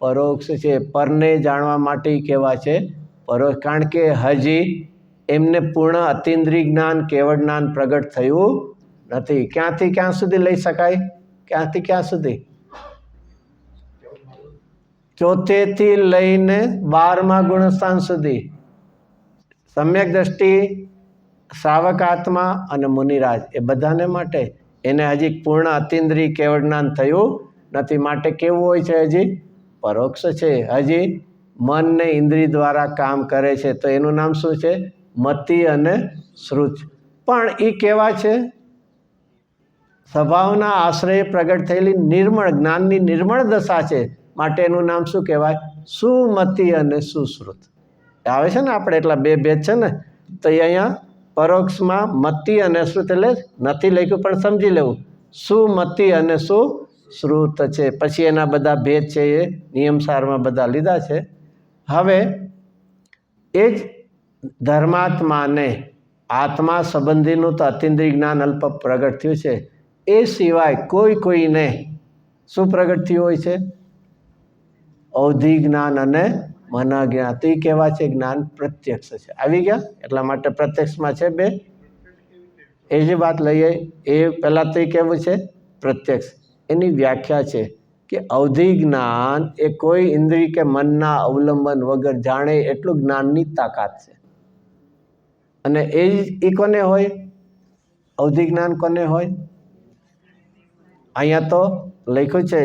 પરોક્ષ છે. પરને જાણવા માટે કેવા છે? પરોક્ષ. કારણ કે હજી એમને પૂર્ણ અતિન્દ્રિય જ્ઞાન કેવળ જ્ઞાન પ્રગટ થયું નથી. ક્યાંથી ક્યાં સુધી લઈ શકાય? ક્યાંથી ક્યાં સુધી? 74 થી લઈને 12મા ગુણસ્થાન સુધી. સમ્યક દ્રષ્ટિ, શ્રાવક આત્મા અને મુનિરાજ એ બધાને માટે એને હજી પૂર્ણ અતિન્દ્રિય કેવળ જ્ઞાન થયું નથી. માટે કેવું હોય છે? હજી પરોક્ષ છે. હજી મન ને ઇન્દ્રિય દ્વારા કામ કરે છે. તો એનું નામ શું છે? મતિ અને શ્રુત. પણ એ કેવા છે? સ્વભાવના આશ્રય પ્રગટ થયેલી નિર્મળ જ્ઞાનની નિર્મળ દશા છે. માટે એનું નામ શું કહેવાય? સુમતિ અને સુશ્રુત. આવે છે ને આપણે એટલા બે ભેદ છે ને. તો એ અહીંયા પરોક્ષમાં મતિ અને શ્રુત એટલે નથી લખ્યું પણ સમજી લેવું. સુમતિ અને સુશ્રુત છે. પછી એના બધા ભેદ છે એ નિયમસારમાં બધા લીધા છે. હવે એ જ ધર્માત્માને આત્મા સંબંધીનું તો અતિન્દ્રિય જ્ઞાન અલ્પ પ્રગટ થયું છે. એ સિવાય કોઈને શું પ્રગટ થયું હોય છે? અવધિ જ્ઞાન અને મન જ્ઞાન. તો એ કેવા છે? જ્ઞાન પ્રત્યક્ષ છે. આવી ગયા? એટલા માટે પ્રત્યક્ષમાં છે બે. એ જે વાત લઈએ એ પહેલાં તો એ કેવું છે? પ્રત્યક્ષ. એની વ્યાખ્યા છે કે અવધિ જ્ઞાન એ કોઈ ઇન્દ્રિય કે મનના અવલંબન વગર જાણે એટલું જ્ઞાનની તાકાત છે. અને એ કોને હોય? અવધિ જ્ઞાન કોને હોય? અહીંયા તો લખ્યું છે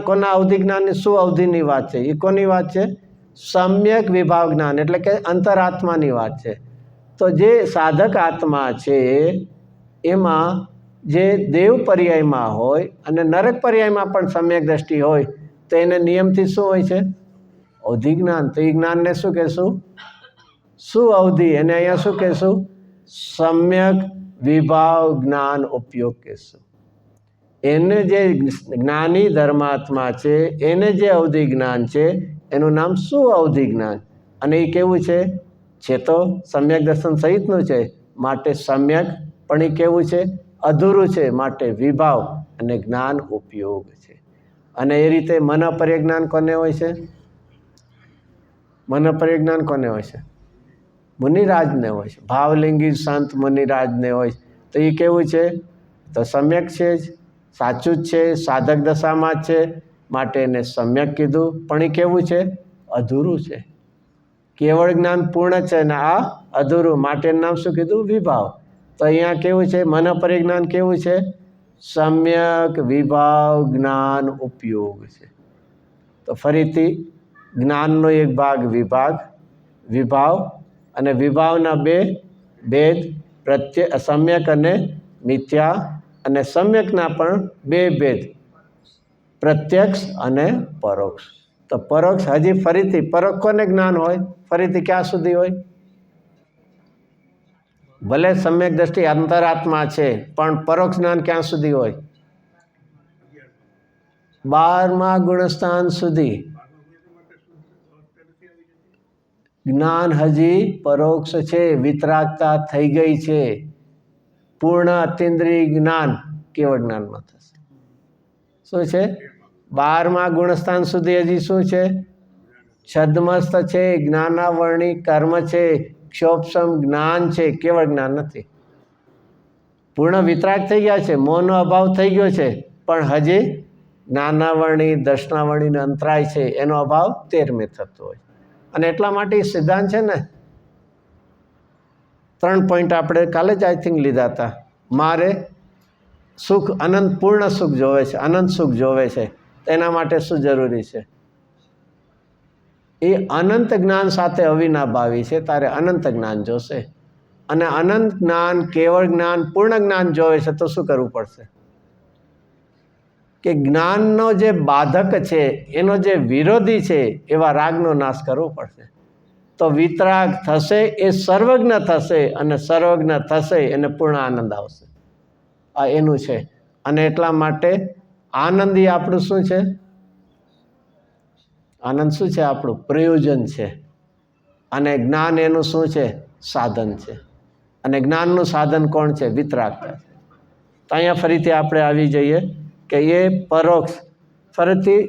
કોના અવધિ જ્ઞાનની શું અવધિની વાત છે? એ કોની વાત છે? સમ્યક વિભાવ જ્ઞાન એટલે કે અંતરાત્માની વાત છે. તો જે સાધક આત્મા છે એમાં જે દેવ પર્યાયમાં હોય અને નરક પર્યાયમાં પણ સમ્યક દ્રષ્ટિ હોય તો એને નિયમથી શું હોય છે? અવધિ જ્ઞાન. તો એ જ્ઞાનને શું કહેશું? શું અવધિ. એને અહીંયા શું કહેશું? સમ્યક વિભાવ જ્ઞાન ઉપયોગ કહેશું. એને જે જ્ઞાની ધર્માત્મા છે એને જે અવધિ જ્ઞાન છે એનું નામ શું અવધિ જ્ઞાન. અને એ કેવું છે? તો સમ્યક દર્શન સહિતનું છે. માટે સમ્યક પણ એ કેવું છે? અધૂરું છે. માટે વિભાવ અને જ્ઞાન ઉપયોગ છે. અને એ રીતે મન પરિજ્ઞાન કોને હોય છે? મન પરિજ્ઞાન કોને હોય છે? મુનિરાજને હોય છે. ભાવલિંગી સંત મુનિરાજને હોય. તો એ કેવું છે? તો સમ્યક છે જ, સાચું જ છે, સાધક દશામાં જ છે. માટે એને સમ્યક કીધું. પણ એ કેવું છે? અધૂરું છે. કેવળ જ્ઞાન પૂર્ણ છે અને આ અધૂરું. માટે નામ શું કીધું? વિભાવ. તો અહીંયા કેવું છે? મન પરિજ્ઞાન કેવું છે? સમ્યક વિભાવ જ્ઞાન ઉપયોગ છે. તો ફરીથી જ્ઞાનનો એક ભાગ વિભાવ અને વિભાવના બે ભેદ સમ્યક અને મિથ્યા. અને સમ્યકના પણ બે ભેદ પ્રત્યક્ષ અને પરોક્ષ. તો પરોક્ષ હજી ફરીથી પરોક્ષ કોને જ્ઞાન હોય? ફરીથી ક્યાં સુધી હોય? ભલે સમ્યક દ્રષ્ટિ અંતરાત્મા છે પણ પરોક્ષ જ્ઞાન ક્યાં સુધી હોય? 12મા ગુણસ્થાન સુધી જ્ઞાન હજી પરોક્ષ છે. વિતરાગતા થઈ ગઈ છે. પૂર્ણ અતિન્દ્રિય જ્ઞાન કેવળ જ્ઞાનમાં થશે. શું છે? 12મા ગુણસ્થાન સુધી હજી શું છે? છદ્મસ્ત છે, જ્ઞાનાવરણી કર્મ છે, ક્ષોભસમ જ્ઞાન છે, કેવળ જ્ઞાન નથી. પૂર્ણ વિતરાગ થઈ ગયા છે, મોહનો અભાવ થઈ ગયો છે, પણ હજી જ્ઞાનાવરણી દર્શનાવરણીનો અંતરાય છે એનો અભાવ 13મે થતો હોય. અને એટલા માટે સિદ્ધાંત છે ને 3 પોઈન્ટ આપણે કાલે જ આઈ થિંક લીધા હતા. મારે સુખ અનંત પૂર્ણ સુખ જોવે છે, અનંત સુખ જોવે છે. તેના માટે શું જરૂરી છે? એ અનંત જ્ઞાન સાથે અવિનાભાવી છે. તારે અનંત જ્ઞાન જોશે. અને અનંત જ્ઞાન, કેવળ જ્ઞાન, પૂર્ણ જ્ઞાન જોવે છે તો શું કરવું પડશે? કે જ્ઞાનનો જે બાધક છે, એનો જે વિરોધી છે એવા રાગનો નાશ કરવો પડશે. તો વિતરાગ થશે એ સર્વજ્ઞ થશે, અને સર્વજ્ઞ થશે એને પૂર્ણ આનંદ આવશે. આ એનું છે. અને એટલા માટે આનંદ એ આપણું શું છે? આનંદ શું છે? આપણું પ્રયોજન છે. અને જ્ઞાન એનું શું છે? સાધન છે. અને જ્ઞાનનું સાધન કોણ છે? વિતરાગતા છે. તો અહીંયા ફરીથી આપણે આવી જઈએ કે એ પરોક્ષ, ફરીથી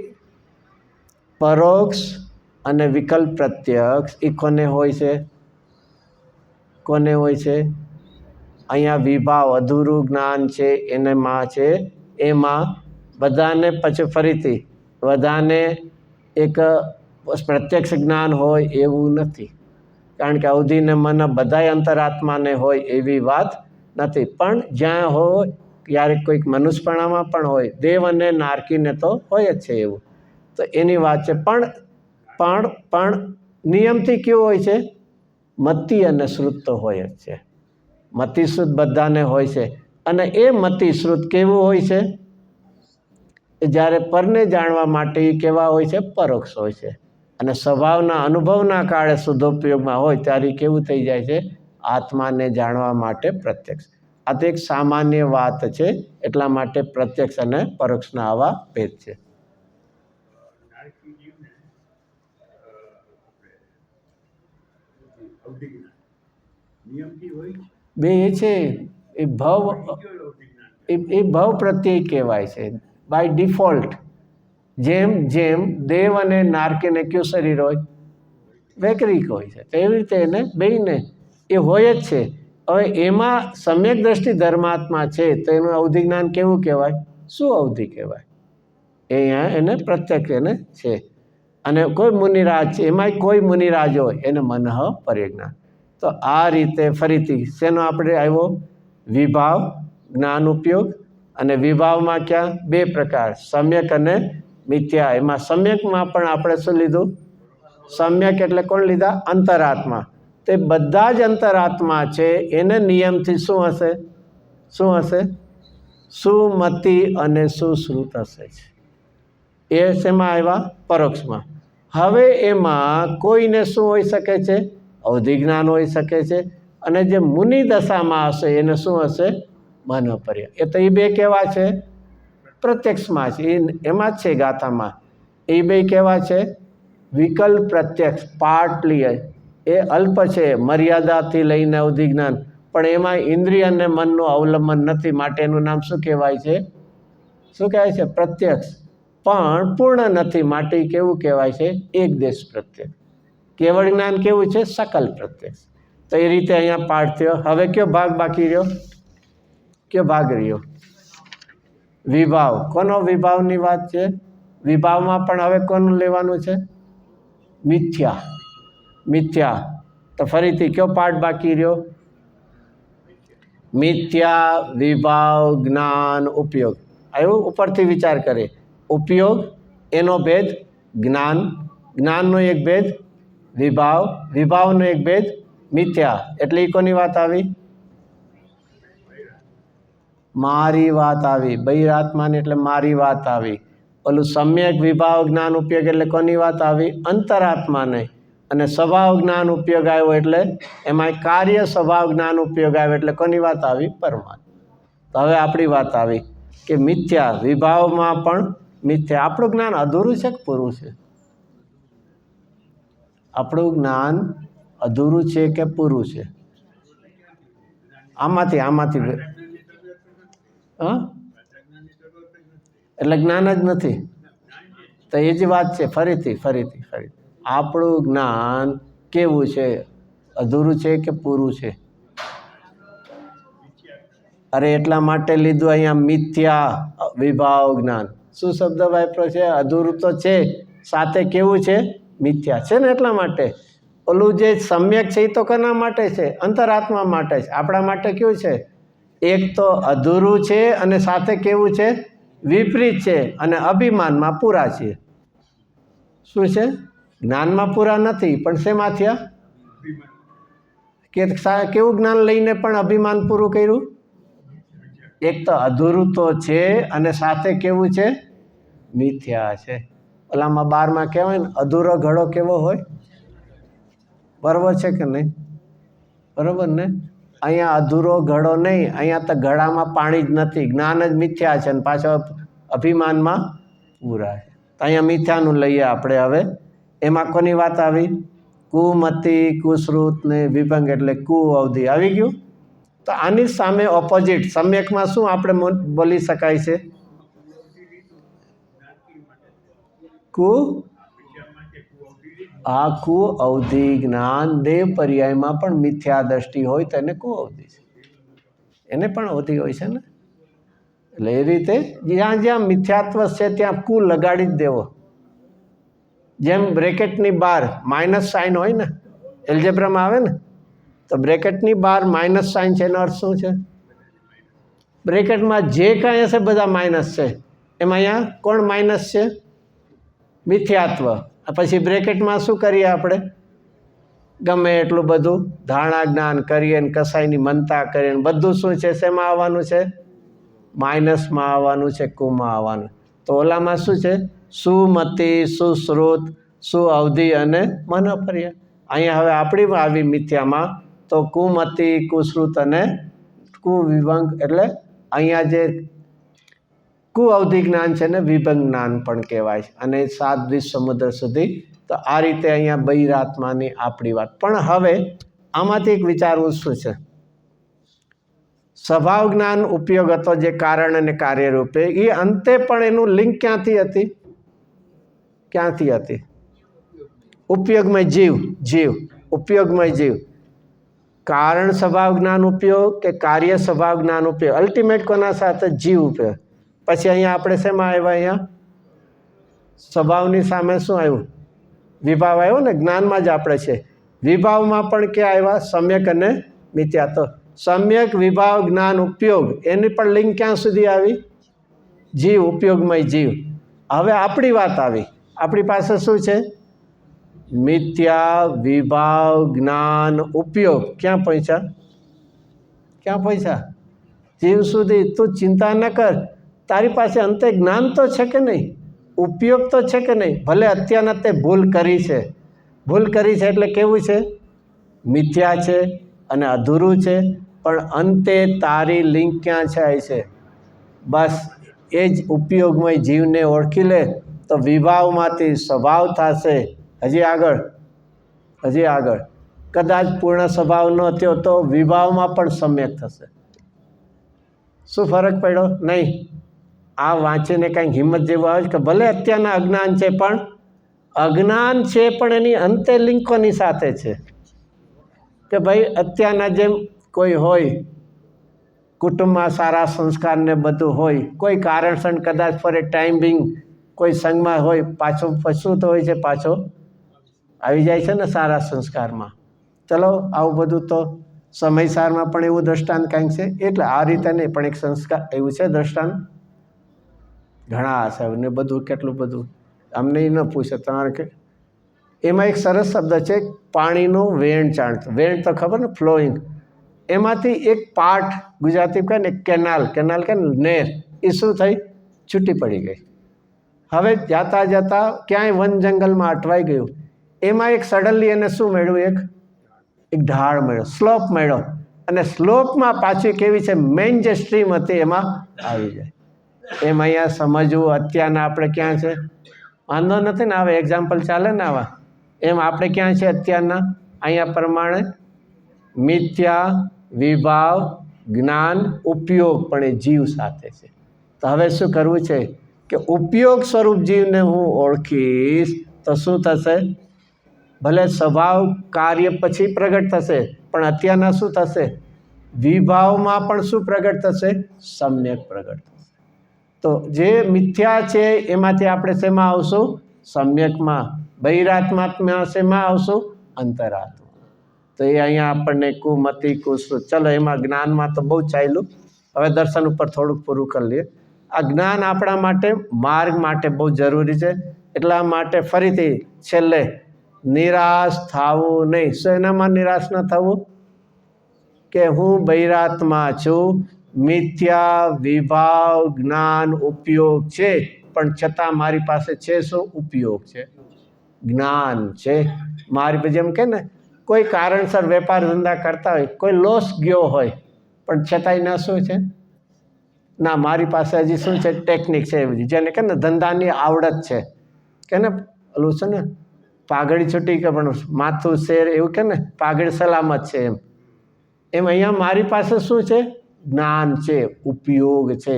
પરોક્ષ અને વિકલ્પ પ્રત્યક્ષ એ કોને હોય છે? કોને હોય છે? અહીંયા વિભાવ અધૂરું જ્ઞાન છે એનામાં છે, એમાં બધાને પછી ફરીથી બધાને એક પ્રત્યક્ષ જ્ઞાન હોય એવું નથી, કારણ કે અવધિને મન બધાય અંતરાત્માને હોય એવી વાત નથી. પણ જ્યાં હોય ક્યારેક કોઈક મનુષ્યપણામાં પણ હોય, દેવ અને નારકીને તો હોય જ છે એવું, તો એની વાત છે. પણ નિયમથી કેવું હોય છે? મતિ અને શ્રુત તો હોય જ છે. મતિ શ્રુત બધાને હોય છે, અને એ મતિ શ્રુત કેવું હોય છે? જ્યારે પરને જાણવા માટે એ કેવા હોય છે? પરોક્ષ હોય છે. અને સ્વભાવના અનુભવના કાળે શુદ્ધોપયોગમાં હોય ત્યારે કેવું થઈ જાય છે? આત્માને જાણવા માટે પ્રત્યક્ષ. આ તો એક સામાન્ય વાત છે, એટલા માટે પ્રત્યક્ષ અને પરોક્ષના આવા ભેદ છે. બે છે એ ભવ પ્રત્યય કહેવાય છે બાય ડિફોલ્ટ. જેમ દેવ અને નારકીને કયું શરીર હોય? વૈકરિક હોય છે. એવી રીતે એને બેયને એ હોય જ છે. હવે એમાં સમ્યક દ્રષ્ટિ ધર્માત્મા છે તો એનું અવધિ જ્ઞાન કેવું કહેવાય? શું અવધિ કહેવાય? એ અહીંયા એને પ્રત્યક્ષ એને છે. અને કોઈ મુનિરાજ છે, એમાંય કોઈ મુનિરાજ હોય એને મનઃ પર્યજ્ઞાન. તો આ રીતે ફરીથી શેનો આપણે આવ્યો? વિભાવ જ્ઞાન ઉપયોગ. અને વિભાવમાં ક્યાં? બે પ્રકાર, સમ્યક અને મિથ્યા. એમાં સમ્યકમાં પણ આપણે શું લીધું? સમ્યક એટલે કોણ લીધા? અંતરાત્મા. તે બધા જ અંતરાત્મા છે એને નિયમથી શું હશે? શું હશે? સુમતિ અને સુશ્રુત હશે. એ શેમાં આવ્યા? પરોક્ષમાં. હવે એમાં કોઈને શું હોઈ શકે છે? અવધિ જ્ઞાન હોઈ શકે છે. અને જે મુનિ દશામાં હશે એને શું હશે? મનોપર્ય. એ તો એ બે કેવા છે? પ્રત્યક્ષમાં છે, એમાં જ છે ગાથામાં. એ બે કેવા છે? વિકલ્પ પ્રત્યક્ષ પાર્ટલી. એ અલ્પ છે, મર્યાદાથી લઈને અવધિ જ્ઞાન, પણ એમાં ઇન્દ્રિય અને મનનું અવલંબન નથી, માટે એનું નામ શું કહેવાય છે? શું કહેવાય છે? પ્રત્યક્ષ. પણ પૂર્ણ નથી, માટે કેવું કહેવાય છે? એક દેશ પ્રત્યક્ષ. કેવળ જ્ઞાન કેવું છે? સકલ પ્રત્યક્ષ. તો એ રીતે અહીંયા પાઠ થયો. હવે કયો ભાગ બાકી રહ્યો? કયો ભાગ રહ્યો? વિભાવ. કોનો વિભાવની વાત છે? વિભાવમાં પણ હવે કોનું લેવાનું છે? મિથ્યા. મિથ્યા. તો ફરીથી કયો પાઠ બાકી રહ્યો? મિથ્યા, વિભાવ, જ્ઞાન, ઉપયોગ. આવ્યું? ઉપરથી વિચાર કરે. ઉપયોગ એનો ભેદ, જ્ઞાન, જ્ઞાનનો એક ભેદ, વિભાવ, વિભાવનો એક ભેદ, મિથ્યા. એટલે એ કોની વાત આવી? મારી વાત આવી. બહિરાત્માની એટલે મારી વાત આવી. ઓલું સમ્યક વિભાવ જ્ઞાન ઉપયોગ એટલે કોની વાત આવી? અંતરાત્માને. અને સ્વભાવ જ્ઞાન ઉપયોગ આવ્યો એટલે એમાં કાર્ય સ્વભાવ જ્ઞાન ઉપયોગ આવ્યો એટલે કોની વાત આવી? પરમાત્મા. તો હવે આપણી વાત આવી કે મિથ્યા વિભાવમાં પણ મિથ્યા. આપણું જ્ઞાન અધૂરું છે કે પૂરું છે? આપણું જ્ઞાન અધૂરું છે કે પૂરું છે? આમાંથી એટલે જ્ઞાન જ નથી. તો એ જ વાત છે. ફરીથી આપણું જ્ઞાન કેવું છે? અધૂરું છે કે પૂરું છે? અરે એટલા માટે લીધું અહીંયા મિથ્યા વિભાવ જ્ઞાન. શું શબ્દ વાપર્યો છે? અધૂરું તો છે, સાથે કેવું છે? મિથ્યા છે ને. એટલા માટે ઓલું જે સમ્યક છે એ તો કોના માટે છે? અંતરાત્મા માટે છે. આપણા માટે કેવું છે? એક તો અધૂરું છે અને સાથે કેવું છે? વિપરીત છે. અને અભિમાનમાં પૂરા છે. શું છે? જ્ઞાનમાં પૂરા નથી, પણ શેમાં થયા? કે કેવું જ્ઞાન લઈને પણ અભિમાન પૂરું કર્યું? એક તો અધૂરું તો છે અને સાથે કેવું છે? મિથ્યા છે. ઓલામાં 12માં કહેવાય ને, અધૂરો ઘડો કેવો હોય? બરોબર છે કે નહીં? બરોબર ને? અહીંયા અધૂરો ઘડો નહીં, અહીંયા તો ઘડામાં પાણી જ નથી. જ્ઞાન જ મિથ્યા છે અને પાછો અભિમાનમાં પૂરા છે. તો અહીંયા મિથ્યાનું લઈએ આપણે. હવે એમાં કોની વાત આવી? કુમતિ, કુશ્રુત ને વિભંગ એટલે કુ અવધિ આવી ગયું. તો આની સામે ઓપોઝિટ સમ્યકમાં શું આપણે બોલી શકાય છે? કુ આખું અવધિ જ્ઞાન દેવ પર્યાયમાં પણ મિથ્યા દ્રષ્ટિ હોય તો એને કુ અવધિ છે, એને પણ અવધિ હોય છે ને. એટલે એ રીતે જ્યાં જ્યાં મિથ્યાત્વ છે ત્યાં કુ લગાડી જ દેવો. જેમ બ્રેકેટની બહાર માઇનસ સાઇન હોય ને, એલ્જેબ્રામાં આવે ને, તો બ્રેકેટની બહાર માઇનસ સાઇન છે એનો અર્થ શું છે? બ્રેકેટમાં જે કાંઈ હશે બધા માઇનસ છે. એમાં અહીંયા કોણ માઇનસ છે? મિથ્યાત્વ. પછી બ્રેકેટમાં શું કરીએ આપણે? ગમે એટલું બધું ધારણા જ્ઞાન કરીએ ને કસાયની મનતા કરીએ ને બધું શું છે? શેમાં આવવાનું છે? માઇનસમાં આવવાનું છે, કુમાં આવવાનું. તો ઓલામાં શું છે? સુમતિ, સુશ્રુત, સુઅવધિ અને મનોપર્યાય. અહીંયા હવે આપણી આવી મિથ્યામાં તો કુમતિ, કુશ્રુત અને કુવિભંગ. એટલે અહીંયા જે કુઅવધિ જ્ઞાન છે ને વિભંગ જ્ઞાન પણ કહેવાય છે. અને 7 સમુદ્ર સુધી. તો આ રીતે અહીંયા બહિરાત્માની આપણી વાત. પણ હવે આમાંથી એક વિચારવું શું છે? સ્વભાવ જ્ઞાન ઉપયોગ હતો જે કારણ અને કાર્ય રૂપે, એ અંતે પણ એનું લિંક ક્યાંથી હતી? ક્યાંથી હતી? ઉપયોગમય જીવ. જીવ ઉપયોગમય જીવ. કારણ સ્વભાવ જ્ઞાન ઉપયોગ કે કાર્ય સ્વભાવ જ્ઞાન ઉપયોગ? અલ્ટિમેટ કોના સાથે? જીવ ઉપયોગ. પછી અહીંયા આપણે શેમાં આવ્યા? અહીંયા સ્વભાવની સામે શું આવ્યું? વિભાવ આવ્યો ને. જ્ઞાનમાં જ આપણે છે. વિભાવમાં પણ ક્યાં આવ્યા? સમ્યક અને મિથ્યા. તો સમ્યક વિભાવ જ્ઞાન ઉપયોગ એની પણ લિંક ક્યાં સુધી આવી? જીવ, ઉપયોગમય જીવ. હવે આપણી વાત આવી. આપણી પાસે શું છે? મિથ્યા વિભાવ જ્ઞાન ઉપયોગ. ક્યાં પહોંચ્યા? ક્યાં પહોંચ્યા? જીવ સુધી. તું ચિંતા ન કર, તારી પાસે અંતે જ્ઞાન તો છે કે નહીં? ઉપયોગ તો છે કે નહીં? ભલે અત્યારના તે ભૂલ કરી છે. ભૂલ કરી છે એટલે કેવું છે? મિથ્યા છે અને અધૂરું છે. પણ અંતે તારી લિંક ક્યાં છે? બસ એ જ ઉપયોગમય જીવને ઓળખી લે તો વિભાવમાંથી સ્વભાવ થશે. હજી આગળ, હજી આગળ. કદાચ પૂર્ણ સ્વભાવ ન થયો તો વિભાવમાં પણ સમ્યક થશે. શું ફરક પડ્યો? નહીં. આ વાંચીને કંઈક હિંમત જેવું આવે છે કે ભલે અત્યારના અજ્ઞાન છે, પણ અજ્ઞાન છે પણ એની અંતે લિંક કોની સાથે છે? કે ભાઈ અત્યારના જેમ કોઈ હોય કુટુંબમાં સારા સંસ્કાર ને બધું હોય, કોઈ કારણસર કદાચ ફોર એ ટાઈમ બિંગ કોઈ સંઘમાં હોય, પાછો શું તો હોય છે? પાછો આવી જાય છે ને સારા સંસ્કારમાં. ચલો આવું બધું તો સમયસારમાં પણ એવું દ્રષ્ટાંત કાંઈક છે. એટલે આ રીતે નહીં, પણ એક સંસ્કાર એવું છે દ્રષ્ટાંત ઘણા હશે ને બધું. કેટલું બધું અમને એ ન પૂછે તમારે કે. એમાં એક સરસ શબ્દ છે, પાણીનું વેણચાણ. વેણ તો ખબર ને, ફ્લોઈંગ. એમાંથી એક પાર્ટ ગુજરાતી કહે ને કેનાલ. કેનાલ કે નહેર, એ શું થઈ? છૂટી પડી ગઈ. હવે જતા જતા ક્યાંય વન જંગલમાં અટવાઈ ગયું. એમાં એક સડનલી એને શું મળ્યું? એક ઢાળ મળ્યો, સ્લોપ મળ્યો. અને સ્લોપમાં પાછી કેવી છે? મેઇન જે સ્ટ્રીમ હતી એમાં આવી જાય. એમ અહીંયા સમજવું અત્યારના આપણે ક્યાં છે? વાંધો નથી ને, હવે એક્ઝામ્પલ ચાલે ને આવા. એમ આપણે ક્યાં છે અત્યારના? અહીંયા પ્રમાણે મિથ્યા વિભાવ જ્ઞાન ઉપયોગ પણ એ જીવ સાથે છે. તો હવે શું કરવું છે કે ઉપયોગ સ્વરૂપ જીવને હું ઓળખીશ તો શું થશે? ભલે સ્વભાવ કાર્ય પછી પ્રગટ થશે, પણ અત્યારના શું થશે? વિભાવમાં પણ શું પ્રગટ થશે? સમ્યક પ્રગટ થશે. તો જે મિથ્યા છે એમાંથી આપણે શેમાં આવશું? સમ્યકમાં. બહિરાત્માત્મા શેમાં આવશું? અંતરાત્મા. તો એ અહીંયા આપણને કુમતિ, કુશ્રુત. ચલો એમાં જ્ઞાનમાં તો બહુ ચાલ્યું. હવે દર્શન ઉપર થોડુંક પૂરું કરી લઈએ. આ જ્ઞાન આપણા માટે માર્ગ માટે બહુ જરૂરી છે. એટલા માટે ફરીથી છેલ્લે નિરાશ થવું નહીં. શું એનામાં નિરાશ ન થવું? કે હું બહિરાત્મા છું, મિથ્યા વિભાવ જ્ઞાન ઉપયોગ છે, પણ છતાં મારી પાસે છે શું? ઉપયોગ છે, જ્ઞાન છે. મારી જેમ કે ને કોઈ કારણસર વેપાર ધંધા કરતા હોય, કોઈ લોસ ગયો હોય, પણ છતાંય ના શું છે? ના, મારી પાસે હજી શું છે? ટેકનિક છે એવી, જેને કે ને ધંધાની આવડત છે. કે ને ઓલું છે ને પાઘડી છૂટી કે પણ માથું શેર, એવું કે ને પાઘડી સલામત છે. એમ અહીંયા મારી પાસે શું છે? જ્ઞાન છે, ઉપયોગ છે.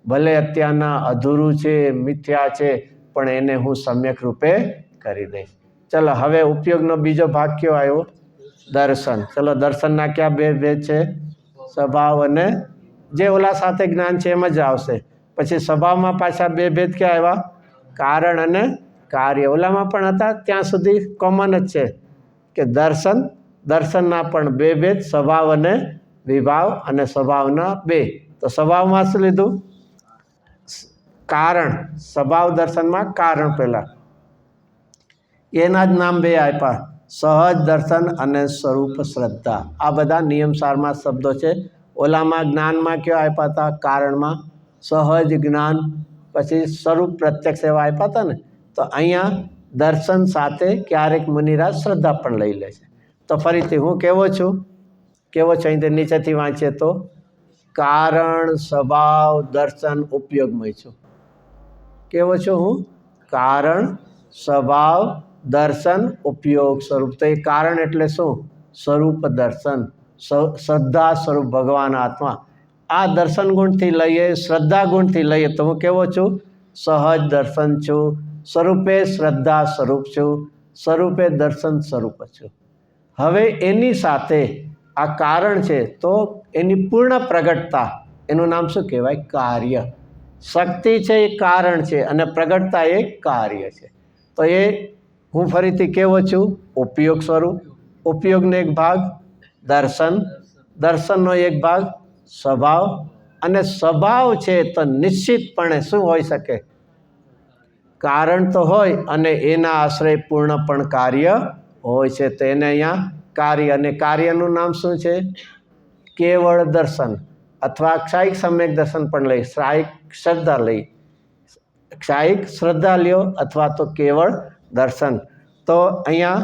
ભલે અત્યારના અધૂરું છે, મિથ્યા છે, પણ એને હું સમ્યક રૂપે કરી દઈશ. ચલો હવે ઉપયોગનો બીજો ભાગ કયો આવ્યો? દર્શન. ચલો દર્શનના ક્યાં બે ભેદ છે? સ્વભાવ અને જે ઓલા સાથે જ્ઞાન છે એમ જ આવશે. પછી સ્વભાવમાં પાછા બે ભેદ ક્યાં આવ્યા? કારણ અને કાર્ય. ઓલામાં પણ હતા, ત્યાં સુધી કોમન જ છે કે દર્શનના પણ બે ભેદ, સ્વભાવ અને વિભાવ, અને સ્વભાવના બે. તો સ્વભાવમાં શું લીધું? કારણ. સ્વભાવ દર્શનમાં કારણ પહેલા, એના જ નામ બે આપ્યા, સહજ દર્શન અને સ્વરૂપ શ્રદ્ધા. આ બધા નિયમસારમાં શબ્દો છે. ઓલામાં જ્ઞાનમાં કયો આપ્યા હતા? કારણમાં સહજ જ્ઞાન, પછી સ્વરૂપ પ્રત્યક્ષ એવા આપ્યા હતા ને. તો અહીંયા દર્શન સાથે ક્યારેક મુનિરાજ શ્રદ્ધા પણ લઈ લે છે. તો ફરીથી હું કેવો છું? અહીંથી નીચેથી વાંચીએ તો કારણ, સ્વભાવ, દર્શન, ઉપયોગમય છું. કેવો છું હું? કારણ, સ્વભાવ, દર્શન, ઉપયોગ, સ્વરૂપ. તો એ કારણ એટલે શું? સ્વરૂપ દર્શન, શ્રદ્ધા સ્વરૂપ ભગવાન આત્મા. આ દર્શન ગુણથી લઈએ, શ્રદ્ધા ગુણથી લઈએ તો હું કેવો છું? સહજ દર્શન છું, સ્વરૂપે શ્રદ્ધા સ્વરૂપ છું, સ્વરૂપે દર્શન સ્વરૂપ છું. હવે એની સાથે આ કારણ છે તો એની પૂર્ણ પ્રગટતા, એનું નામ શું કહેવાય? કાર્ય. શક્તિ છે એ કારણ છે અને પ્રગટતા એ કાર્ય છે. તો એ હું ફરીથી કેવો છું? ઉપયોગ સ્વરૂપ. ઉપયોગનો એક ભાગ દર્શન, દર્શનનો એક ભાગ સ્વભાવ, અને સ્વભાવ છે તો નિશ્ચિતપણે શું હોઈ શકે? કારણ તો હોય અને એના આશ્રય પૂર્ણ પણ કાર્ય હોય છે. તો એને અહીંયા કાર્ય, અને કાર્યનું નામ શું છે? કેવળ દર્શન, અથવા ક્ષાયિક સમ્યક દર્શન પણ લઈ, ક્ષાયિક શ્રદ્ધા લઈ, ક્ષાયિક શ્રદ્ધા લ્યો અથવા તો કેવળ દર્શન. તો અહીંયા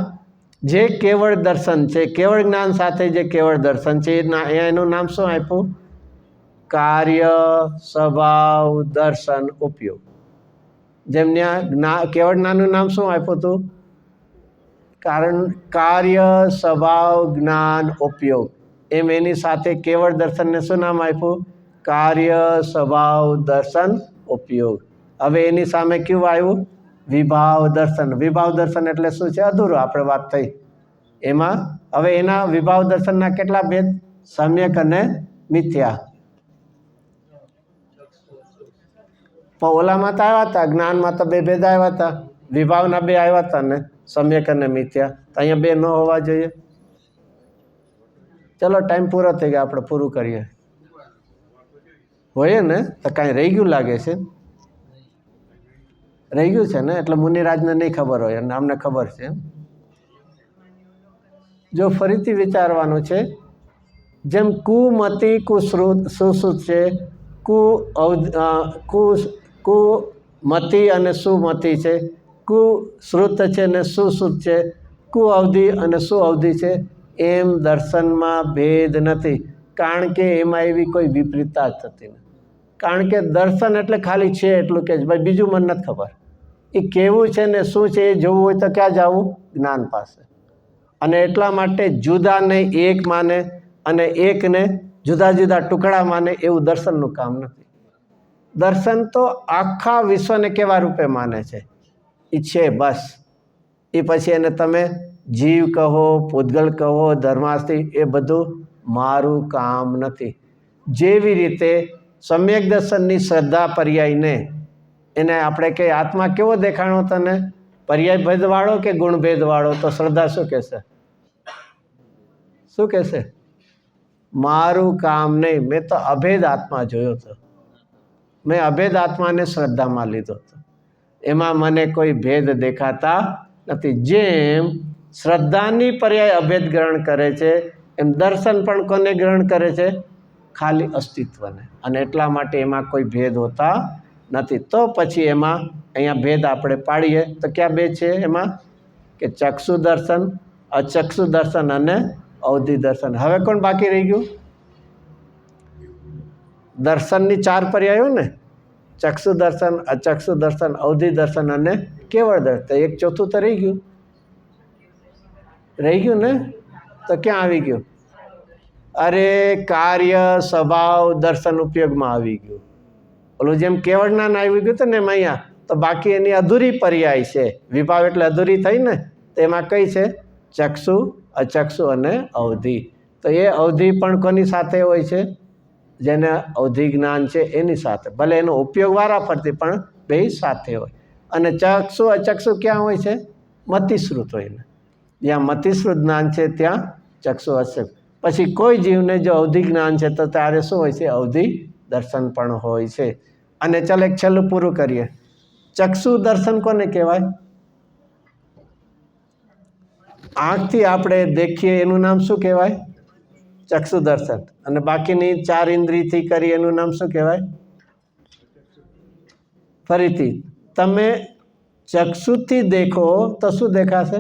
જે કેવળ દર્શન છે, કેવળ જ્ઞાન સાથે જે કેવળ દર્શન છે, એનું નામ શું આપ્યું? કાર્ય, સ્વભાવ, દર્શન, ઉપયોગ. જેમ ત્યાં કેવળ જ્ઞાનનું નામ શું આપ્યું હતું? કારણ, કાર્ય, સ્વભાવ, જ્ઞાન, ઉપયોગ. એમ એની સાથે કેવળ દર્શનને શું નામ આપ્યું? કાર્ય, સ્વભાવ, દર્શન, ઉપયોગ. હવે એની સામે કયું આવ્યું? વિભાવ દર્શન. વિભાવ દર્શન એટલે શું છે? અધૂરું, આપણે વાત થઈ એમાં. હવે એના વિભાવ દર્શનના કેટલા ભેદ? સમ્યક અને મિથ્યા. પણ ઓલામાં તો આવ્યા હતા, જ્ઞાનમાં તો બે ભેદ આવ્યા હતા, વિભાવના બે આવ્યા હતા ને, સમ્યક અને મિથ્યા. તો અહીંયા બે ન હોવા જોઈએ. ચલો ટાઈમ પૂરો થઈ ગયો, આપણે પૂરું કરીએ. હોય ને તો કાંઈ રહી ગયું લાગે છે? રહી ગયું છે ને, એટલે મુનિરાજને નહીં ખબર હોય અને અમને ખબર છે. જો ફરીથી વિચારવાનું છે, જેમ કુમતી સુશ્રુત છે, કુમતી અને સુમતી છે, કુશ્રુત છે અને સુશ્રુત છે, કુઅવધિ અને સુઅવધિ છે. એમ દર્શનમાં ભેદ નથી, કારણ કે એમાં એવી કોઈ વિપરીતતા જ થતી નથી. કારણ કે દર્શન એટલે ખાલી છે એટલું કે ભાઈ બીજું મને નથી ખબર. એ કેવું છે ને શું છે એ જોવું હોય તો ક્યાં જવું? જ્ઞાન પાસે. અને એટલા માટે જુદાને એક માને અને એકને જુદા જુદા ટુકડા માને એવું દર્શનનું કામ નથી. દર્શન તો આખા વિશ્વને કેવા રૂપે માને છે? એ છે બસ. એ પછી એને તમે જીવ કહો, પૂતગલ કહો, ધર્માસ્તી, એ બધું મારું કામ નથી. જેવી રીતે સમ્યક દર્શનની શ્રદ્ધા પર્યાયને, એને આપણે કે આત્મા કેવો દેખાણો તને? પર્યાય ભેદવાળો કે ગુણ ભેદવાળો? તો શ્રદ્ધા શું કહેશે? શું કહેશે? મારું કામ નહીં, મેં તો અભેદ આત્મા જોયો હતો, મેં અભેદ આત્માને શ્રદ્ધામાં લીધો હતો, એમાં મને કોઈ ભેદ દેખાતા નથી. જેમ શ્રદ્ધાની પર્યાય અભેદ ગ્રહણ કરે છે, એમ દર્શન પણ કોને ગ્રહણ કરે છે? ખાલી અસ્તિત્વને. અને એટલા માટે એમાં કોઈ ભેદ હોતા નથી. તો પછી એમાં અહીંયા ભેદ આપણે પાડીએ તો ક્યાં ભેદ છે એમાં? કે ચક્ષુ દર્શન, અચક્ષુ દર્શન અને અવધિ દર્શન. હવે કોણ બાકી રહી ગયું? દર્શનની 4 પર્યાયો ને, ચક્ષુ દર્શન, અચક્ષુ દર્શન, અવધિ દર્શન અને કેવળ દર્શન. તો એક ચોથું તો રહી ગયું. રહી ગયું ને? તો ક્યાં આવી ગયું? અરે કાર્ય, સ્વભાવ, દર્શન, ઉપયોગમાં આવી ગયું. ઓલું જેમ કેવળ જ્ઞાન આવી ગયું હતું ને એમ અહીંયા તો બાકી એની અધૂરી પર્યાય છે. વિભાવ એટલે અધૂરી થઈ ને, તેમાં કઈ છે? ચક્ષુ, અચક્ષુ અને અવધિ. તો એ અવધિ પણ કોની સાથે હોય છે? જેને અવધિ જ્ઞાન છે એની સાથે. ભલે એનો ઉપયોગ વારાફરતી પણ બે સાથે હોય. અને ચક્ષુ અચક્ષુ ક્યાં હોય છે? મતિશ્રુત હોય ને. જ્યાં મતિશ્રુત જ્ઞાન છે ત્યાં ચક્ષુ અચક્ષુ. પછી કોઈ જીવને જો અવધિ જ્ઞાન છે તો ત્યારે શું હોય છે? અવધિ દર્શન પણ હોય છે. અને ચાલો એક છેલ્લું પૂરું કરીએ. ચક્ષુ દર્શન કોને કહેવાય? આંખથી આપણે દેખીએ એનું નામ શું કહેવાય? ચક્ષુ દર્શન. અને બાકીની 4 ઇન્દ્રિયથી કરી એનું નામ શું કહેવાય? ફરીથી તમે ચક્ષુથી દેખો તો શું દેખાશે?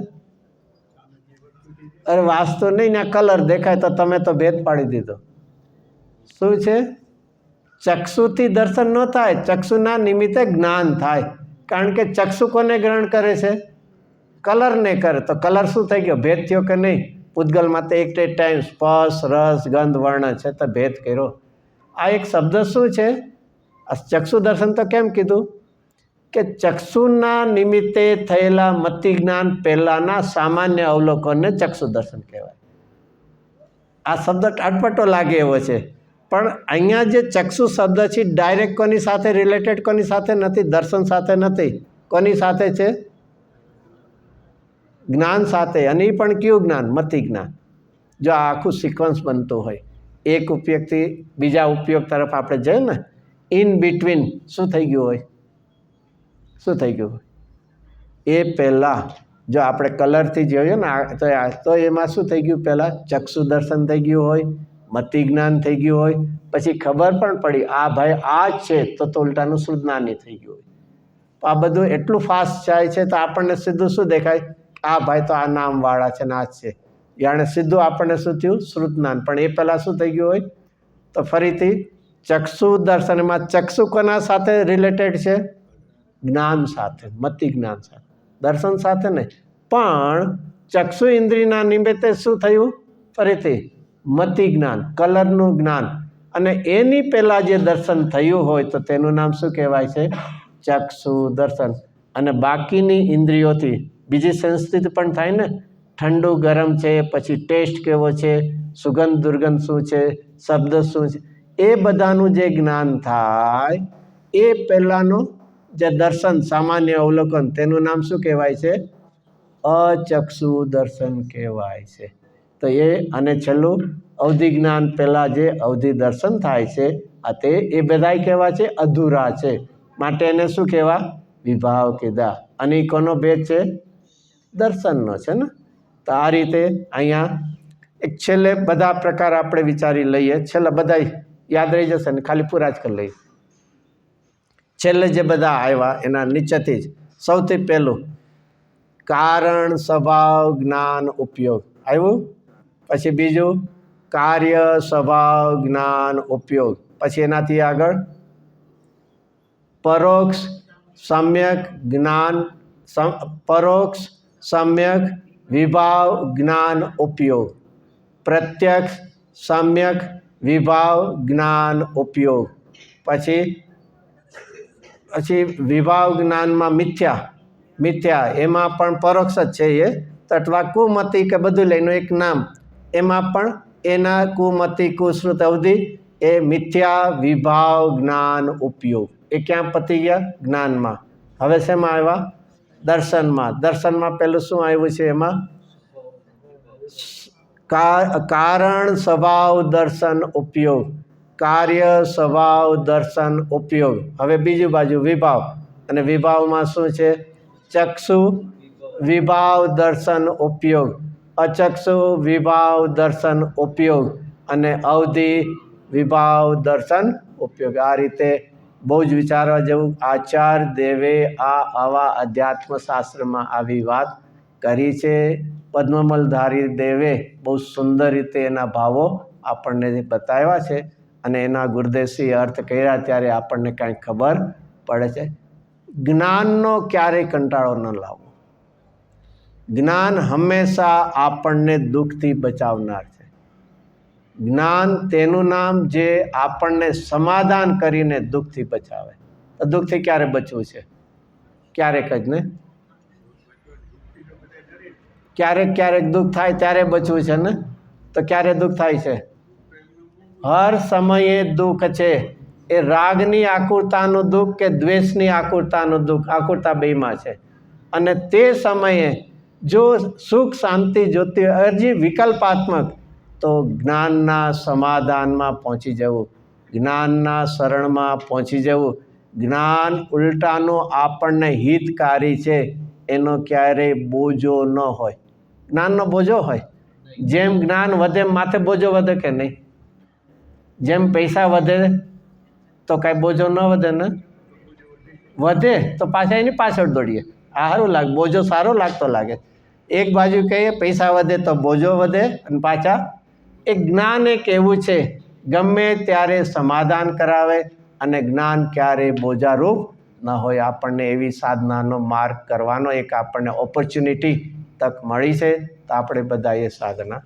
અરે વાસ્તુ નહીં, ને કલર દેખાય તો તમે તો ભેદ પાડી દીધો. શું છે? ચક્ષુથી દર્શન ન થાય, ચક્ષુના નિમિત્તે જ્ઞાન થાય. કારણ કે ચક્ષુ કોને ગ્રહણ કરે છે? કલરને કરે. તો કલર શું થઈ ગયો? ભેદ થયો કે નહીં? પૂતગલમાં તો એક ટાઈમ સ્પર્શ, રસ, ગંધ, વર્ણ છે તો ભેદ કર્યો. આ એક શબ્દ શું છે? આ ચક્ષુ દર્શન તો કેમ કીધું? કે ચક્ષુના નિમિત્તે થયેલા મતિ જ્ઞાન પહેલાના સામાન્ય અવલોકનને ચક્ષુ દર્શન કહેવાય. આ શબ્દ અટપટો લાગે એવો છે, પણ અહીંયા જે ચક્ષુ શબ્દ છે ડાયરેક્ટ કોની સાથે રિલેટેડ? કોની સાથે નથી? દર્શન સાથે નથી. કોની સાથે છે? જ્ઞાન સાથે. અને એ પણ કયું જ્ઞાન? મતિ જ્ઞાન. જો આ આખું સિક્વન્સ બનતું હોય, એક ઉપયોગથી બીજા ઉપયોગ તરફ આપણે જઈએ ને, ઇન બિટવીન શું થઈ ગયું હોય? શું થઈ ગયું? એ પહેલાં જો આપણે કલરથી જોઈએ ને તો એમાં શું થઈ ગયું? પહેલાં ચક્ષુ દર્શન થઈ ગયું હોય, મતિ જ્ઞાન થઈ ગયું હોય, પછી ખબર પણ પડી આ ભાઈ આ જ છે તો ઉલટાનું શ્રુતજ્ઞાની થઈ ગયું હોય. આ બધું એટલું ફાસ્ટ જાય છે તો આપણને સીધું શું દેખાય? આ ભાઈ તો આ નામવાળા છે ને આ જ છે. જાણે સીધું આપણને શું થયું? શ્રુતજ્ઞાન. પણ એ પહેલાં શું થઈ ગયું હોય? તો ફરીથી ચક્ષુ દર્શનમાં ચક્ષુ કોના સાથે રિલેટેડ છે? જ્ઞાન સાથે, મતિ જ્ઞાન સાથે. દર્શન સાથે નહીં. પણ ચક્ષુ ઇન્દ્રિયના નિમિત્તે શું થયું? ફરીથી મતિ જ્ઞાન, કલરનું જ્ઞાન. અને એની પહેલાં જે દર્શન થયું હોય તો તેનું નામ શું કહેવાય છે? ચક્ષુ દર્શન. અને બાકીની ઇન્દ્રિયોથી બીજી સંસ્કૃતિ પણ થાય ને, ઠંડુ ગરમ છે, પછી ટેસ્ટ કેવો છે, સુગંધ દુર્ગંધ શું છે, શબ્દ શું છે, એ બધાનું જે જ્ઞાન થાય એ પહેલાંનું જે દર્શન સામાન્ય અવલોકન તેનું નામ શું કહેવાય છે? અચક્ષુ દર્શન કહેવાય છે. તો એ અને છેલ્લું અવધિ જ્ઞાન પહેલાં જે અવધિ દર્શન થાય છે આ તે એ બધાય કહેવા છે અધૂરા છે, માટે એને શું કહેવા? વિભાવ કીધા. અને એ કોનો ભેદ છે? દર્શનનો છે ને. તો આ રીતે અહીંયા એક છેલ્લે બધા પ્રકાર આપણે વિચારી લઈએ. છેલ્લે બધા યાદ રહી જશે ને, ખાલી પૂરા જ કરી લઈએ. છેલ્લે જે બધા આવ્યા એના નીચેથી જ સૌથી પહેલું કારણ સ્વભાવ જ્ઞાન ઉપયોગ આવ્યું. પછી બીજું કાર્ય સ્વભાવ જ્ઞાન ઉપયોગ. પછી એનાથી આગળ પરોક્ષ સમ્યક જ્ઞાન, પરોક્ષ સમ્યક વિભાવ જ્ઞાન ઉપયોગ, પ્રત્યક્ષ સમ્યક વિભાવ જ્ઞાન ઉપયોગ. પછી વિભાવ જ્ઞાનમાં મિથ્યા એમાં પણ પરોક્ષ જ છે. એ તટવા કુમતિ કે બધું લઈને એક નામ, એમાં પણ એના કુમતિ કુશ્રુત અવધિ એ મિથ્યા વિભાવ જ્ઞાન ઉપયોગ. એ ક્યાં પતી ગયા? જ્ઞાનમાં. હવે શેમાં આવ્યા? દર્શનમાં. દર્શનમાં પહેલું શું આવ્યું છે? એમાં કારણ સ્વભાવ દર્શન ઉપયોગ, કાર્ય સ્વભાવ દર્શન ઉપયોગ. હવે બીજું બાજુ વિભાવ. અને વિભાવમાં શું છે? ચક્ષુ વિભાવ દર્શન ઉપયોગ, અચક્ષુ વિભાવ દર્શન ઉપયોગ અને અવધિ વિભાવ દર્શન ઉપયોગ. આ રીતે બહુ જ વિચારવા જેવું. આચાર્ય દેવે આવા અધ્યાત્મ શાસ્ત્રમાં આવી વાત કરી છે. પદ્મમલધારી દેવે બહુ સુંદર રીતે એના ભાવો આપણને બતાવ્યા છે અને એના ગુરુદેવશ્રી અર્થ કર્યા ત્યારે આપણને કાંઈ ખબર પડે છે. જ્ઞાનનો ક્યારેય કંટાળો ન લાવવો. જ્ઞાન હંમેશા આપણને દુઃખથી બચાવનાર છે. જ્ઞાન તેનું નામ જે આપણને સમાધાન કરીને દુઃખથી બચાવે. દુઃખથી ક્યારે બચવું છે? ક્યારેક જ ને. ક્યારેક ક્યારેક દુઃખ થાય ત્યારે બચવું છે ને, તો ક્યારે દુઃખ થાય છે? હર સમયે દુઃખ છે. એ રાગની આકુરતાનું દુઃખ કે દ્વેષની આકુરતાનું દુઃખ, આકુરતા બેમાં છે. અને તે સમયે જો સુખ શાંતિ જોતી અરજી વિકલ્પાત્મક, તો જ્ઞાનના સમાધાનમાં પહોંચી જવું, જ્ઞાનના શરણમાં પહોંચી જવું. જ્ઞાન ઉલટાનું આપણને હિતકારી છે, એનો ક્યારેય બોજો ન હોય. જ્ઞાનનો બોજો હોય? જેમ જ્ઞાન વધે માથે બોજો વધે કે નહીં? જેમ પૈસા વધે તો કાંઈ બોજો ન વધે ને? વધે તો પાછા એની પાછળ દોડીએ. આ સારું લાગે, બોજો સારો લાગતો લાગે. એક બાજુ કહીએ પૈસા વધે તો બોજો વધે, અને પાછા એ જ્ઞાન એક એવું છે, ગમે ત્યારે સમાધાન કરાવે, અને જ્ઞાન ક્યારેય બોજારૂપ ન હોય. આપણને એવી સાધનાનો માર્ગ કરવાનો એક આપણને ઓપોર્ચ્યુનિટી, તક મળી છે, તો આપણે બધા એ સાધના